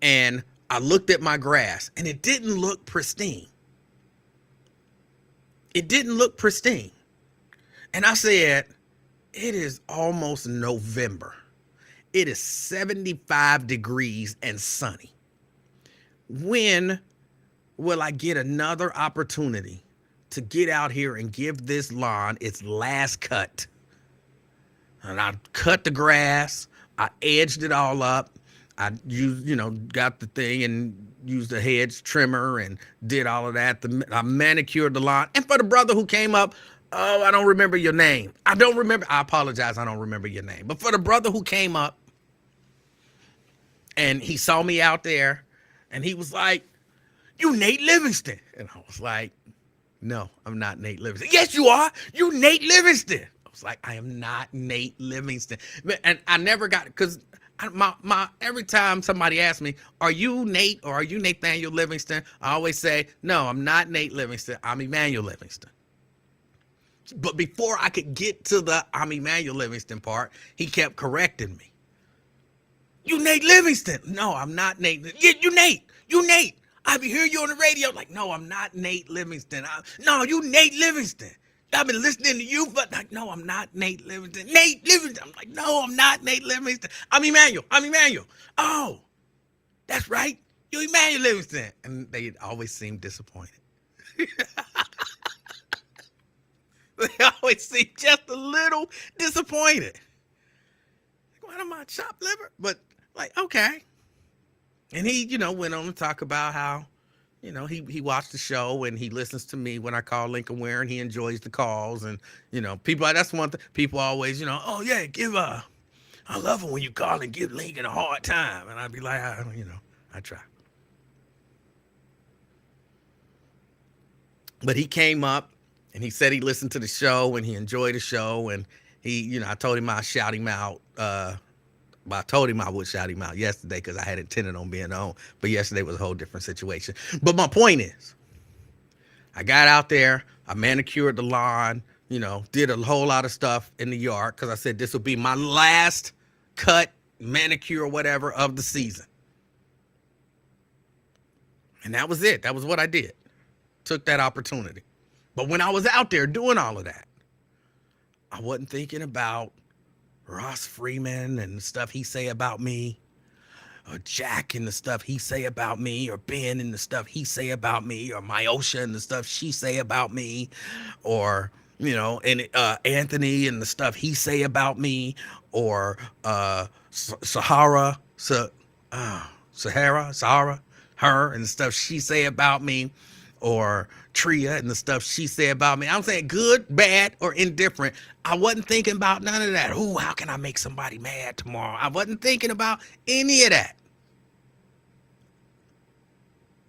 And I looked at my grass and it didn't look pristine. It didn't look pristine. And I said, it is almost November. It is 75 degrees and sunny. When will I get another opportunity to get out here and give this lawn its last cut? And I cut the grass. I edged it all up. I used, got the thing and used a hedge trimmer and did all of that. I manicured the lawn. And for the brother who came up, oh, I don't remember your name. I apologize. I don't remember your name. But for the brother who came up and he saw me out there and he was like, "You Nate Livingston." And I was like, "No, I'm not Nate Livingston." "Yes, you are. You Nate Livingston." I was like, "I am not Nate Livingston." And I never got it because every time somebody asks me, "Are you Nate or are you Nathaniel Livingston?" I always say, "No, I'm not Nate Livingston. I'm Emanuel Livingston." But before I could get to the I'm Emanuel Livingston part, he kept correcting me. "You Nate Livingston." "No, I'm not Nate." "Yeah, you Nate. You Nate. I be hearing you on the radio." Like, "No, I'm not Nate Livingston." "No, you Nate Livingston. I've been listening to you, but like, no, I'm not Nate Livingston." "Nate Livingston." I'm like, "No, I'm not Nate Livingston. I'm Emanuel. I'm Emanuel." "Oh, that's right. You Emanuel Livingston." And they always seem disappointed. They always seem just a little disappointed. What am I, chopped liver? But like, okay. And he, went on to talk about how, he watched the show and he listens to me when I call Lincoln Ware and he enjoys the calls. And, people, that's one thing. People always, "Oh yeah, I love it when you call and give Lincoln a hard time." And I'd be like, I try. But he came up and he said he listened to the show and he enjoyed the show. And he, I told him I'd shout him out. But I told him I would shout him out yesterday because I had intended on being on. But yesterday was a whole different situation. But my point is, I got out there, I manicured the lawn, did a whole lot of stuff in the yard because I said this will be my last cut, manicure, whatever of the season. And that was it. That was what I did. Took that opportunity. But when I was out there doing all of that, I wasn't thinking about Ross Freeman and the stuff he say about me, or Jack and the stuff he say about me, or Ben and the stuff he say about me, or Myosha and the stuff she say about me, or Anthony and the stuff he say about me, or Sahara, her and the stuff she say about me, or Tria and the stuff she said about me. I'm saying good, bad, or indifferent. I wasn't thinking about none of that. "Ooh, how can I make somebody mad tomorrow?" I wasn't thinking about any of that.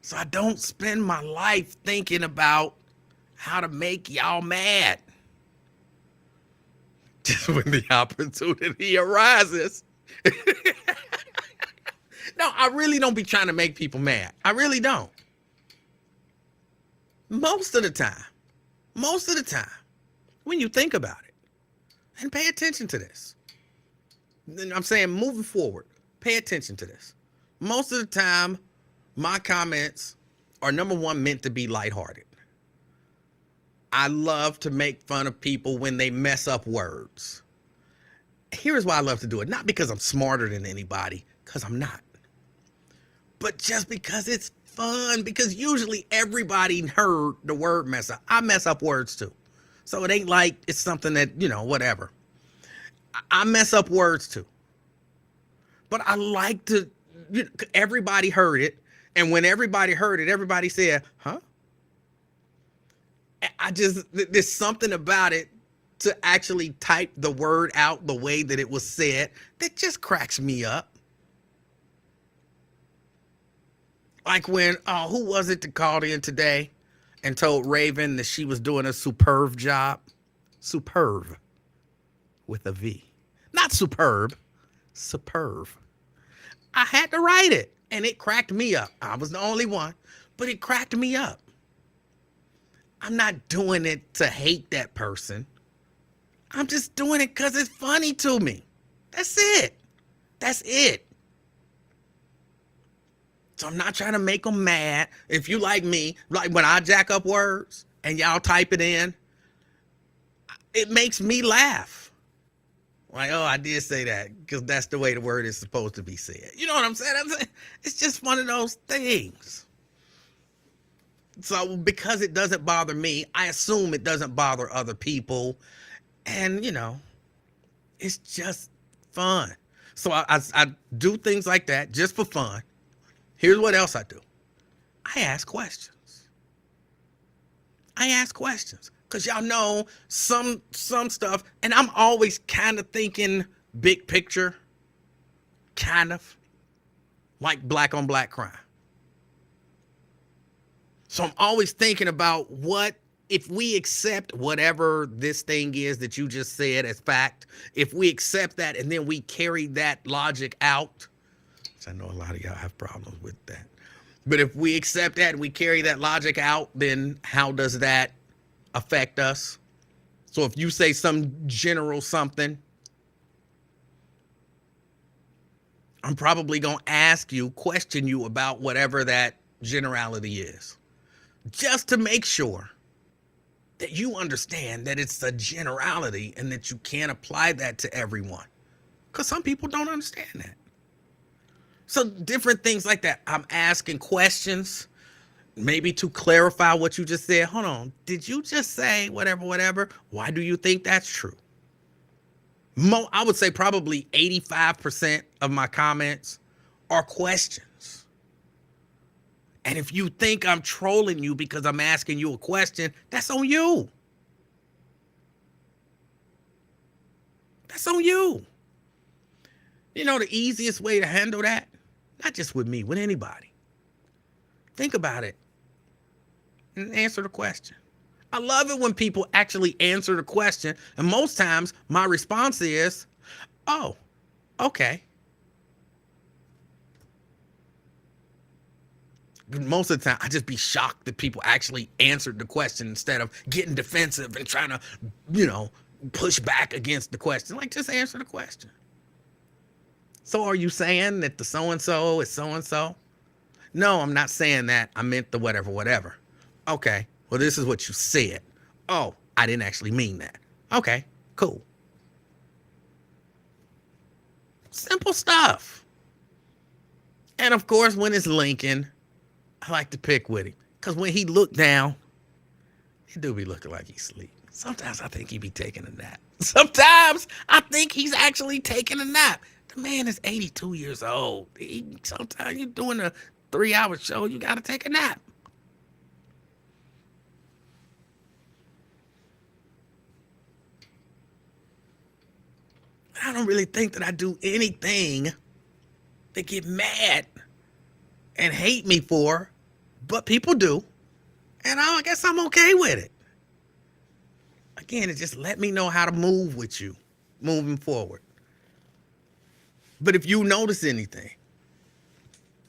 So I don't spend my life thinking about how to make y'all mad. Just when the opportunity arises. No, I really don't be trying to make people mad. I really don't. Most of the time, when you think about it, and pay attention to this. I'm saying moving forward, pay attention to this. Most of the time, my comments are, number one, meant to be lighthearted. I love to make fun of people when they mess up words. Here's why I love to do it. Not because I'm smarter than anybody, because I'm not. But just because it's fun, because usually everybody heard the word mess up. I mess up words too. So it ain't like it's something that, whatever. I mess up words too. But I like to everybody heard it. And when everybody heard it, everybody said, huh? There's something about it to actually type the word out the way that it was said that just cracks me up. Like when, who was it that called in today and told Raven that she was doing a superb job? Superb with a V. Not superb, superb. I had to write it and it cracked me up. I was the only one, but it cracked me up. I'm not doing it to hate that person. I'm just doing it because it's funny to me. That's it. That's it. So I'm not trying to make them mad. If you like me, like when I jack up words and y'all type it in, it makes me laugh. Like, oh, I did say that because that's the way the word is supposed to be said. You know what I'm saying? It's just one of those things. So because it doesn't bother me, I assume it doesn't bother other people. And, it's just fun. So I do things like that just for fun. Here's what else I do. I ask questions. Because y'all know some stuff, and I'm always kind of thinking big picture, kind of like black on black crime. So I'm always thinking about what, if we accept whatever this thing is that you just said as fact, if we accept that and then we carry that logic out, which I know a lot of y'all have problems with that. But if we accept that and we carry that logic out, then how does that affect us? So if you say some general something, I'm probably going to question you about whatever that generality is, just to make sure that you understand that it's a generality and that you can't apply that to everyone. Because some people don't understand that. So different things like that. I'm asking questions, maybe to clarify what you just said. Hold on. Did you just say whatever? Why do you think that's true? I would say probably 85% of my comments are questions. And if you think I'm trolling you because I'm asking you a question, that's on you. That's on you. The easiest way to handle that, not just with me, with anybody. Think about it and answer the question. I love it when people actually answer the question. And most times my response is, oh, okay. Most of the time I just be shocked that people actually answered the question instead of getting defensive and trying to, push back against the question. Like, just answer the question. So are you saying that the so-and-so is so-and-so? No, I'm not saying that. I meant the whatever. Okay, well, this is what you said. Oh, I didn't actually mean that. Okay, cool. Simple stuff. And of course, when it's Lincoln, I like to pick with him. Because when he looked down, he do be looking like he's asleep. Sometimes I think he be taking a nap. Sometimes I think he's actually taking a nap. The man is 82 years old. Sometimes you're doing a 3-hour show, you got to take a nap. I don't really think that I do anything they get mad and hate me for, but people do. And I guess I'm okay with it. Again, it just let me know how to move with you moving forward. But if you notice anything,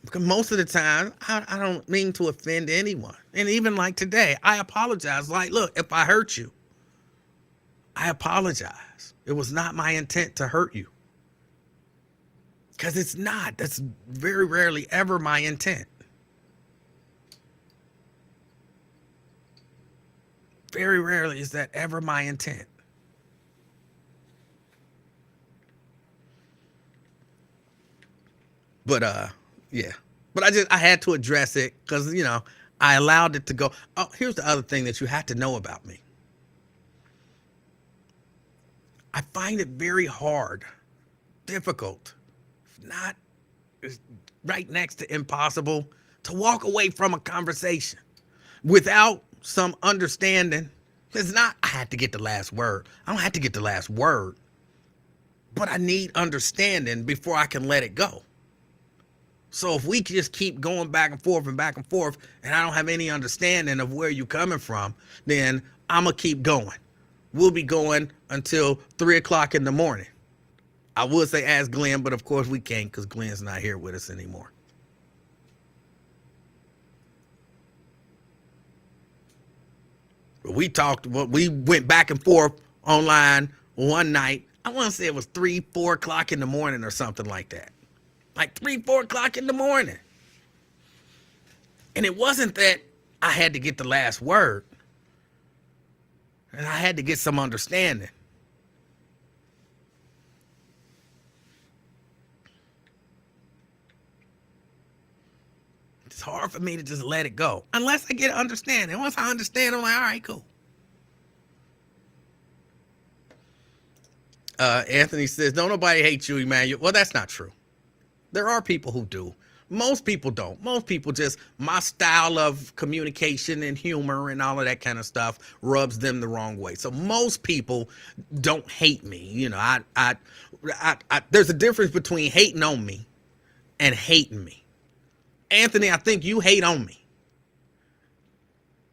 because most of the time, I don't mean to offend anyone. And even like today, I apologize. Like, look, if I hurt you, I apologize. It was not my intent to hurt you. Because it's not. That's very rarely ever my intent. Very rarely is that ever my intent. But yeah. But I had to address it because, I allowed it to go. Oh, here's the other thing that you have to know about me. I find it very hard, difficult, not right next to impossible to walk away from a conversation without some understanding. It's not, I had to get the last word. I don't have to get the last word, but I need understanding before I can let it go. So if we just keep going back and forth and back and forth, and I don't have any understanding of where you're coming from, then I'm going to keep going. We'll be going until 3 o'clock in the morning. I would say ask Glenn, but of course we can't because Glenn's not here with us anymore. We went back and forth online one night. I want to say it was 3, 4 o'clock in the morning or something like that. Like 3, 4 o'clock in the morning. And it wasn't that I had to get the last word. And I had to get some understanding. It's hard for me to just let it go unless I get an understanding. Once I understand, I'm like, all right, cool. Anthony says, don't nobody hate you, Emanuel. Well, that's not true. There are people who do. Most people don't. Most people just, my style of communication and humor and all of that kind of stuff rubs them the wrong way. So most people don't hate me. You know, there's a difference between hating on me and hating me. Anthony, I think you hate on me.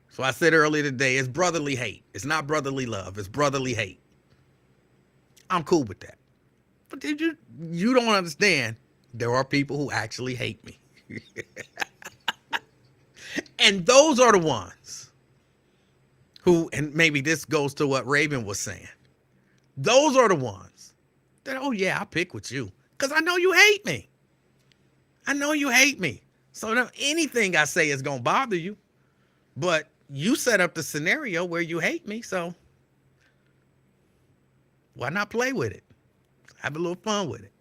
So I said earlier today, it's brotherly hate. It's not brotherly love. It's brotherly hate. I'm cool with that. But you don't understand. There are people who actually hate me. And those are the ones who, and maybe this goes to what Raven was saying. Those are the ones that, oh yeah, I pick with you because I know you hate me. I know you hate me. So anything I say is going to bother you, but you set up the scenario where you hate me. So why not play with it? Have a little fun with it.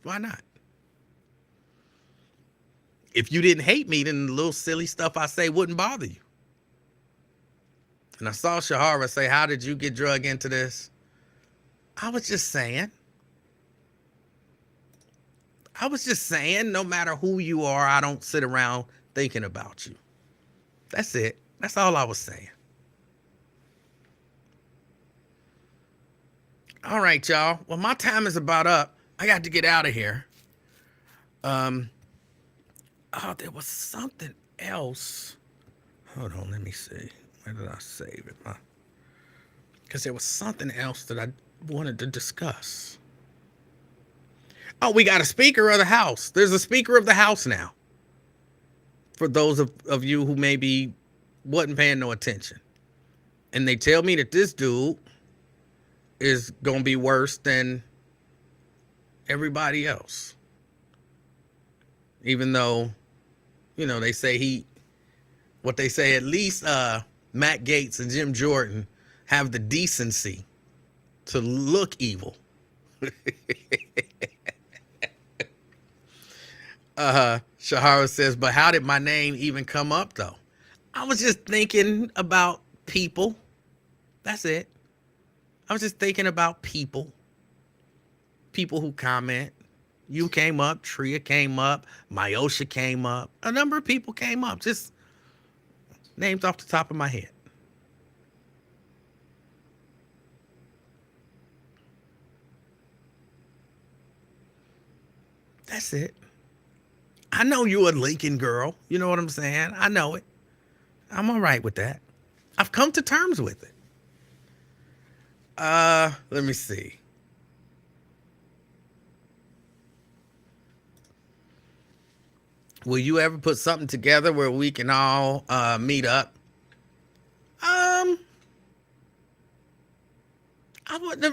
Why not? If you didn't hate me, then the little silly stuff I say wouldn't bother you. And I saw Shahara say, how did you get drug into this? I was just saying, no matter who you are, I don't sit around thinking about you. That's it. That's all I was saying. All right, y'all. Well, my time is about up. I got to get out of here. Oh, there was something else. Hold on, let me see. Where did I save it? Because there was something else that I wanted to discuss. Oh, we got a Speaker of the House. There's a Speaker of the House now. For those of you who maybe wasn't paying no attention. And they tell me that this dude is going to be worse than everybody else. Even though, you know, they say at least Matt Gaetz and Jim Jordan have the decency to look evil. Shahara says, but how did my name even come up though? I was just thinking about people. That's it. I was just thinking about people. People who comment. You came up, Tria came up, Myosha came up. A number of people came up. Just names off the top of my head. That's it. I know you're a Lincoln girl. You know what I'm saying? I know it. I'm all right with that. I've come to terms with it. Let me see. Will you ever put something together where we can all meet up?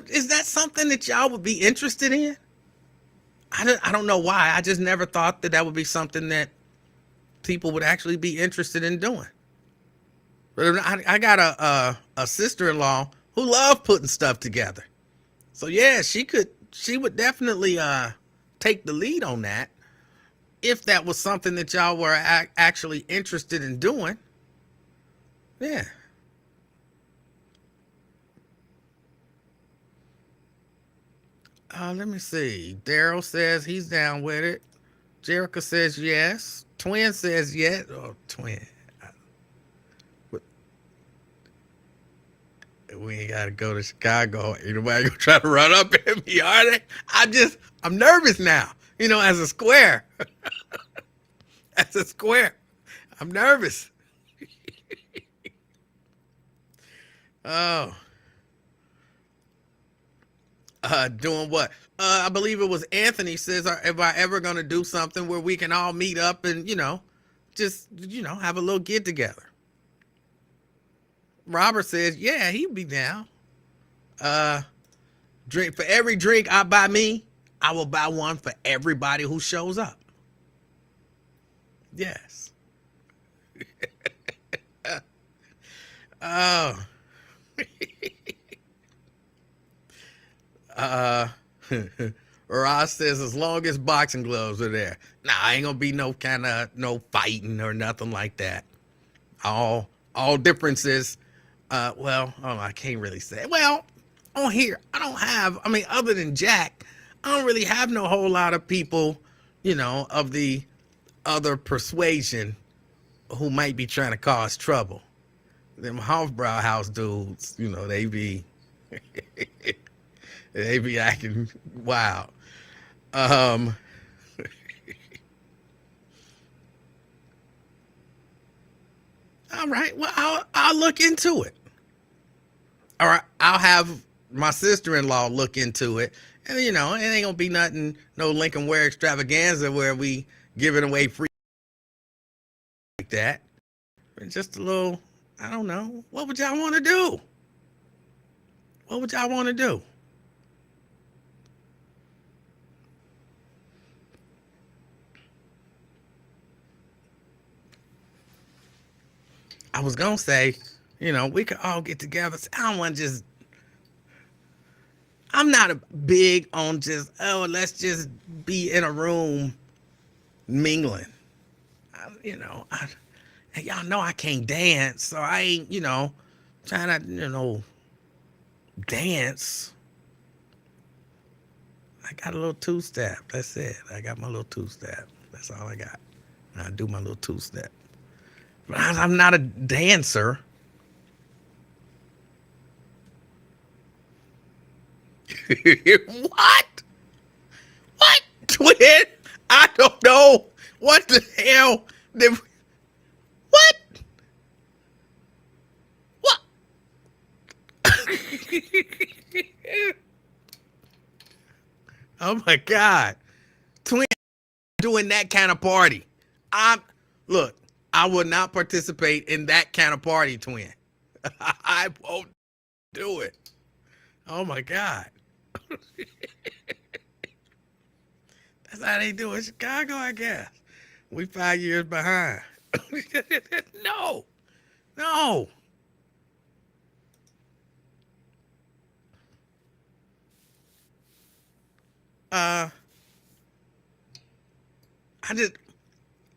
Is that something that y'all would be interested in? I don't know why. I just never thought that would be something that people would actually be interested in doing. But I got a sister-in-law who loved putting stuff together. So yeah, she would definitely take the lead on that if that was something that y'all were actually interested in doing. Yeah. Let me see. Daryl says he's down with it. Jerica says yes. Twin says yes. Oh, Twin. We ain't gotta go to Chicago. Ain't nobody gonna try to run up at me, are they? I'm nervous now. As a square. As a square. I'm nervous. Oh. Doing what? I believe it was Anthony says, if I ever gonna do something where we can all meet up and, just, have a little get together. Robert says, yeah, he'd be down. Drink for every drink I buy me, I will buy one for everybody who shows up. Yes. Oh. Ross says as long as boxing gloves are there. Nah, ain't gonna be no fighting or nothing like that. All differences. I can't really say. Well, on here, other than Jack, I don't really have no whole lot of people, of the other persuasion who might be trying to cause trouble. Them Hofbrau house dudes, they be they be acting wild. All right, well, I'll look into it. All right, I'll have my sister-in-law look into it. And, it ain't gonna be nothing, no Lincoln Ware extravaganza where we giving away free like that. But just a little, I don't know. What would y'all want to do? What would y'all want to do? I was gonna say, we could all get together. I don't want to just. I'm not a big on just, let's just be in a room mingling. And y'all know I can't dance, so I ain't, trying to, dance. I got a little two-step. That's it. I got my little two-step. That's all I got. I do my little two-step. But I'm not a dancer. What? What? Twin? I don't know. What the hell? What? What? Oh my God. Twin doing that kind of party. Look, I will not participate in that kind of party, Twin. I won't do it. Oh my God. That's how they do it in Chicago, I guess. We 5 years behind. No.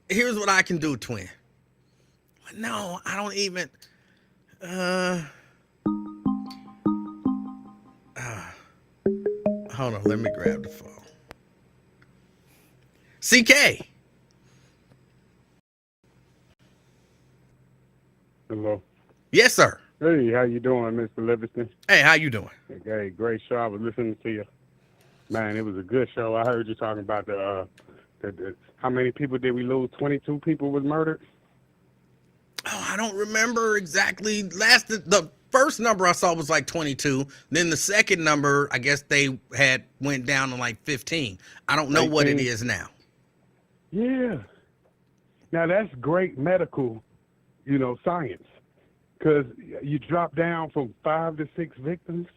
Here's what I can do, Twin. No, I don't even, hold on, let me grab the phone. CK. Hello. Yes, sir. Hey, how you doing, Mr. Livingston? Hey, how you doing? Hey, great show. I was listening to you. Man, it was a good show. I heard you talking about the how many people did we lose? 22 people was murdered? Oh, I don't remember exactly. The first number I saw was like 22. Then the second number, I guess they went down to like 15. I don't know 18. what it is now. Yeah. Now that's great medical, science, because you drop down from 5 to 6 victims.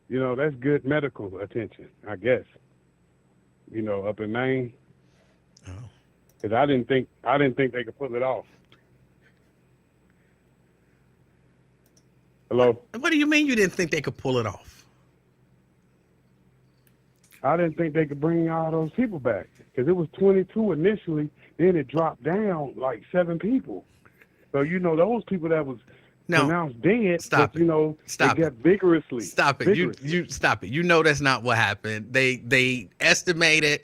That's good medical attention, I guess. Up in Maine. Oh. Because I didn't think they could pull it off. Hello? What do you mean you didn't think they could pull it off? I didn't think they could bring all those people back because it was 22 initially. Then it dropped down like 7 people. So those people that was No. pronounced dead. Stop but, you it. know, Stop they it. got vigorously. Stop it. You stop it. You know that's not what happened. They estimated,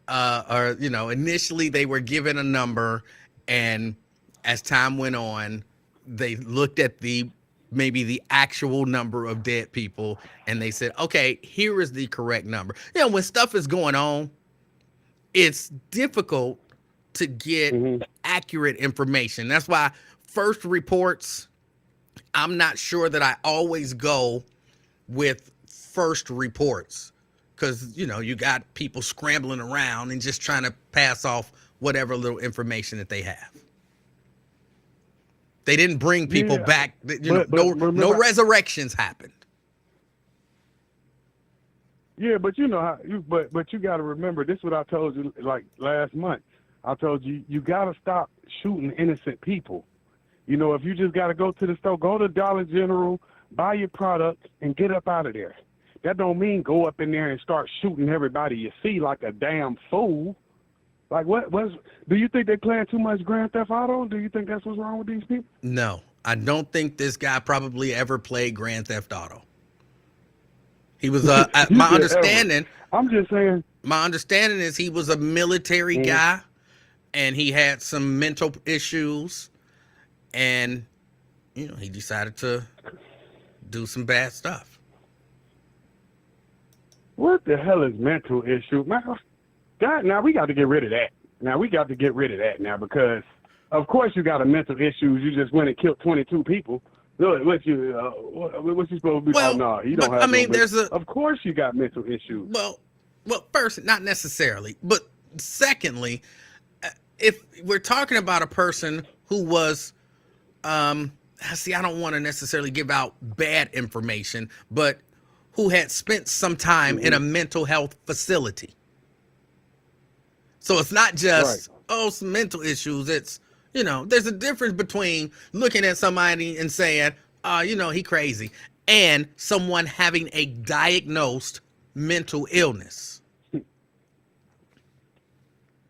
or you know, initially they were given a number, and as time went on, they looked at maybe the actual number of dead people, and they said, okay, here is the correct number. You know, when stuff is going on, it's difficult to get accurate information. That's why first reports, I'm not sure that I always go with first reports, because you know you got people scrambling around and just trying to pass off whatever little information that they have. They didn't bring people back. You know, no resurrections happened. Yeah, but you know how but you got to remember, this is what I told you like last month. I told you got to stop shooting innocent people. You know, if you just got to go to the store, go to Dollar General, buy your product, and get up out of there. That don't mean go up in there and start shooting everybody you see like a damn fool. Like, do you think they playing too much Grand Theft Auto? Do you think that's what's wrong with these people? No, I don't think this guy probably ever played Grand Theft Auto. He was my understanding. Ever. I'm just saying. My understanding is he was a military guy, and he had some mental issues, and you know he decided to do some bad stuff. What the hell is mental issue, man? God, now we got to get rid of that. Now because of course you got a mental issues. You just went and killed 22 people. What you supposed to be? Well, oh no, you don't have. I mean, Of course you got mental issues. Well, first, not necessarily, but secondly, if we're talking about a person who was, see, I don't want to necessarily give out bad information, but who had spent some time in a mental health facility. So it's not just, some mental issues. It's, you know, there's a difference between looking at somebody and saying, you know, he crazy, and someone having a diagnosed mental illness.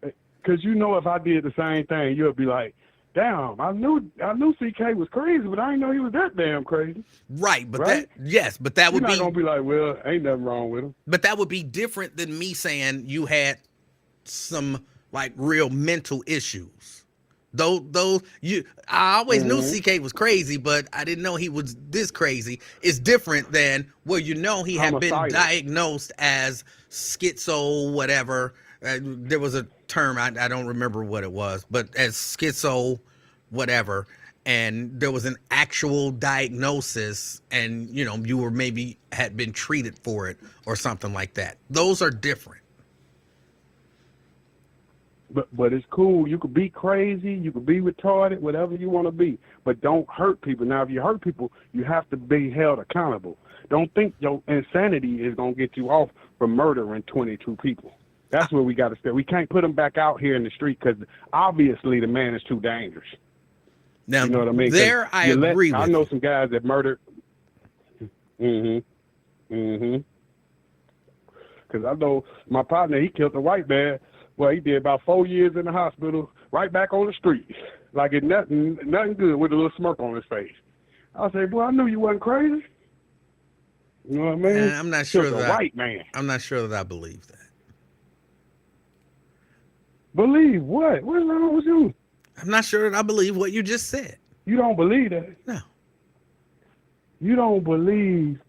Because you know, if I did the same thing, you'd be like, damn, I knew CK was crazy, but I didn't know he was that damn crazy. Right, but that would be. You're not gonna be like, well, ain't nothing wrong with him. But that would be different than me saying you had some like real mental issues. I always knew CK was crazy, but I didn't know he was this crazy. It's different than you know he had been diagnosed as schizo, whatever. There was a term, I don't remember what it was, but as schizo, whatever. And there was an actual diagnosis, and you know you were maybe had been treated for it or something like that. Those are different. But it's cool. You could be crazy, you could be retarded, whatever you want to be, but don't hurt people. Now, if you hurt people, you have to be held accountable. Don't think your insanity is gonna get you off from murdering 22 people. That's where we got to stay. We can't put him back out here in the street because obviously the man is too dangerous. Now, you know what I mean? I agree with I know some guys that murdered. Because I know my partner, he killed a white man. Well, he did about 4 years in the hospital, right back on the street, like it nothing good, with a little smirk on his face. I say, boy, I knew you wasn't crazy. You know what I mean? I'm not sure that white man. I'm not sure that I believe that. Believe what? What's wrong with you? I'm not sure that I believe what you just said. You don't believe that? No. You don't believe.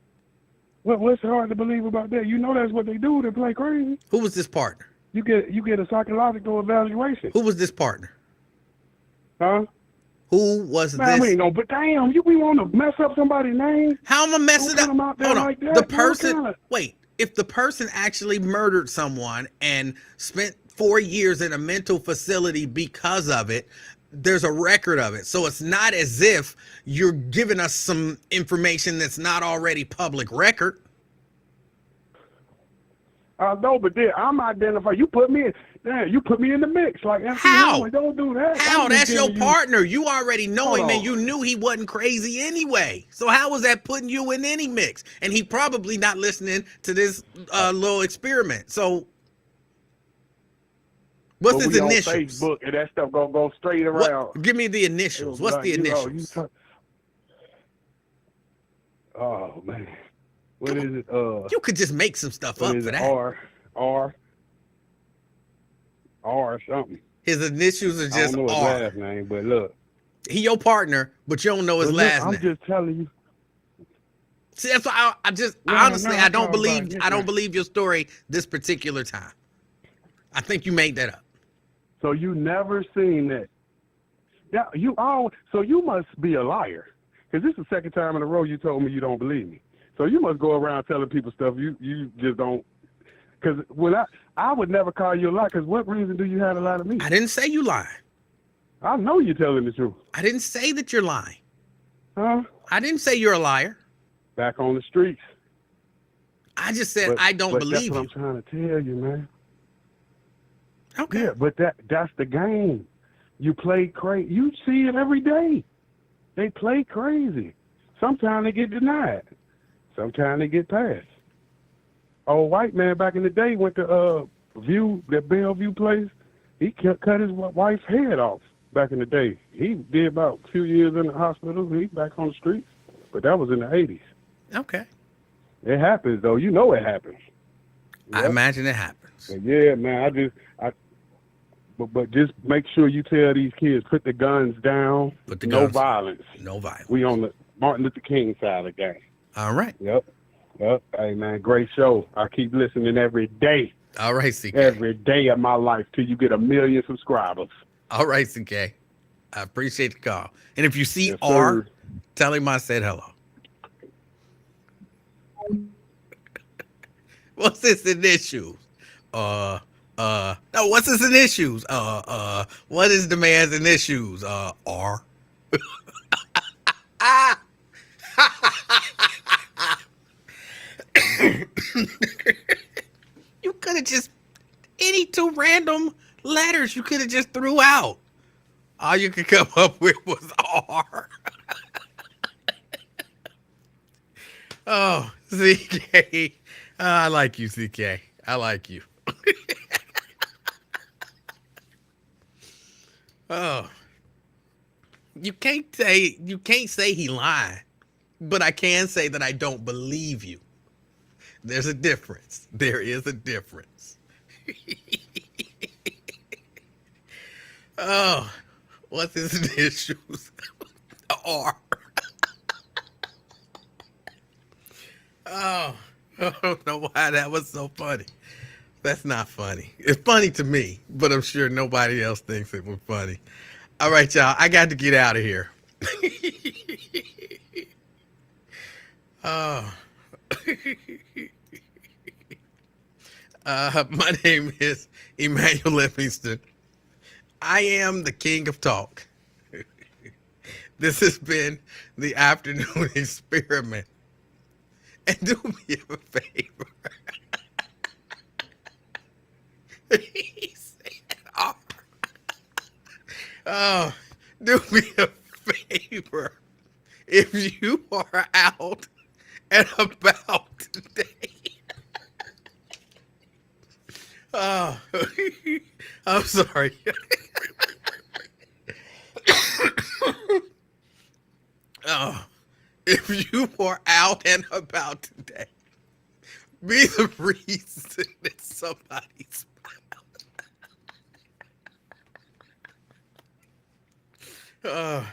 What's hard to believe about that? You know that's what they do. They play crazy. Who was this partner? You get a psychological evaluation. Who was this partner? Huh? Who was this? We ain't but damn, we want to mess up somebody's name? How am I messing up? Hold on. Like that. The person. Wait. If the person actually murdered someone and spent 4 years in a mental facility because of it, there's a record of it. So it's not as if you're giving us some information that's not already public record. No, but then I'm identified. You put me in the mix. Like, how? Don't do that. How? That's your partner. You already know him, and you knew he wasn't crazy anyway. So how was that putting you in any mix? And he probably not listening to this little experiment. So what's his initials? Facebook, and that stuff gonna go straight around. Give me the initials. What's the initials? Oh man, what is it? You could just make some stuff What up is for it? that. R R something. His initials are I don't just know his R. last name, but look. He your partner, but you don't know his But look, last I'm name. just telling you. See, that's why I just No, honestly I I'm don't talking believe about I don't getting. believe your story this particular time. I think you made that up. So you never seen that? Yeah, So you must be a liar, because this is the second time in a row you told me you don't believe me. So you must go around telling people stuff you just don't. Because when I would never call you a liar. Because what reason do you have to lie to me? I didn't say you lying. I know you're telling the truth. I didn't say that you're lying. Huh? I didn't say you're a liar. Back on the streets. I just said I don't but believe that's what you. I'm trying to tell you, man. Okay. Yeah, but that's the game. You play crazy. You see it every day. They play crazy. Sometimes they get denied. Sometimes they get passed. Old white man back in the day went to that Bellevue place. He cut his wife's head off back in the day. He did about a few years in the hospital. He back on the streets. But that was in the 80s. Okay. It happens, though. You know it happens. I Yep. imagine it happens. But yeah, man, but just make sure you tell these kids, put the guns down. Put the no guns- violence. No violence. We on the Martin Luther King side of the game. All right. Yep. Hey, man, great show. I keep listening every day. All right, CK. Every day of my life till you get 1 million subscribers. All right, CK. I appreciate the call. And if you see Yes, R, sir. tell him I said hello. What's his initials? No, what's his initials? What is the man's initials? R. You could have just any two random letters you could have just threw out. All you could come up with was R. Oh, CK. I like you, CK. I like you. Oh. You can't say he lied, but I can say that I don't believe you. There's a difference. There is a difference. Oh, what's his initials? R. Oh, I don't know why that was so funny. That's not funny. It's funny to me, but I'm sure nobody else thinks it was funny. All right, y'all. I got to get out of here. Oh. My name is Emanuel Livingston. I am the king of talk. This has been the afternoon experiment. And do me a favor. He said, oh, do me a favor. If you are out and about today, oh, I'm sorry. Oh, if you are out and about today, be the reason that somebody smiled. Oh.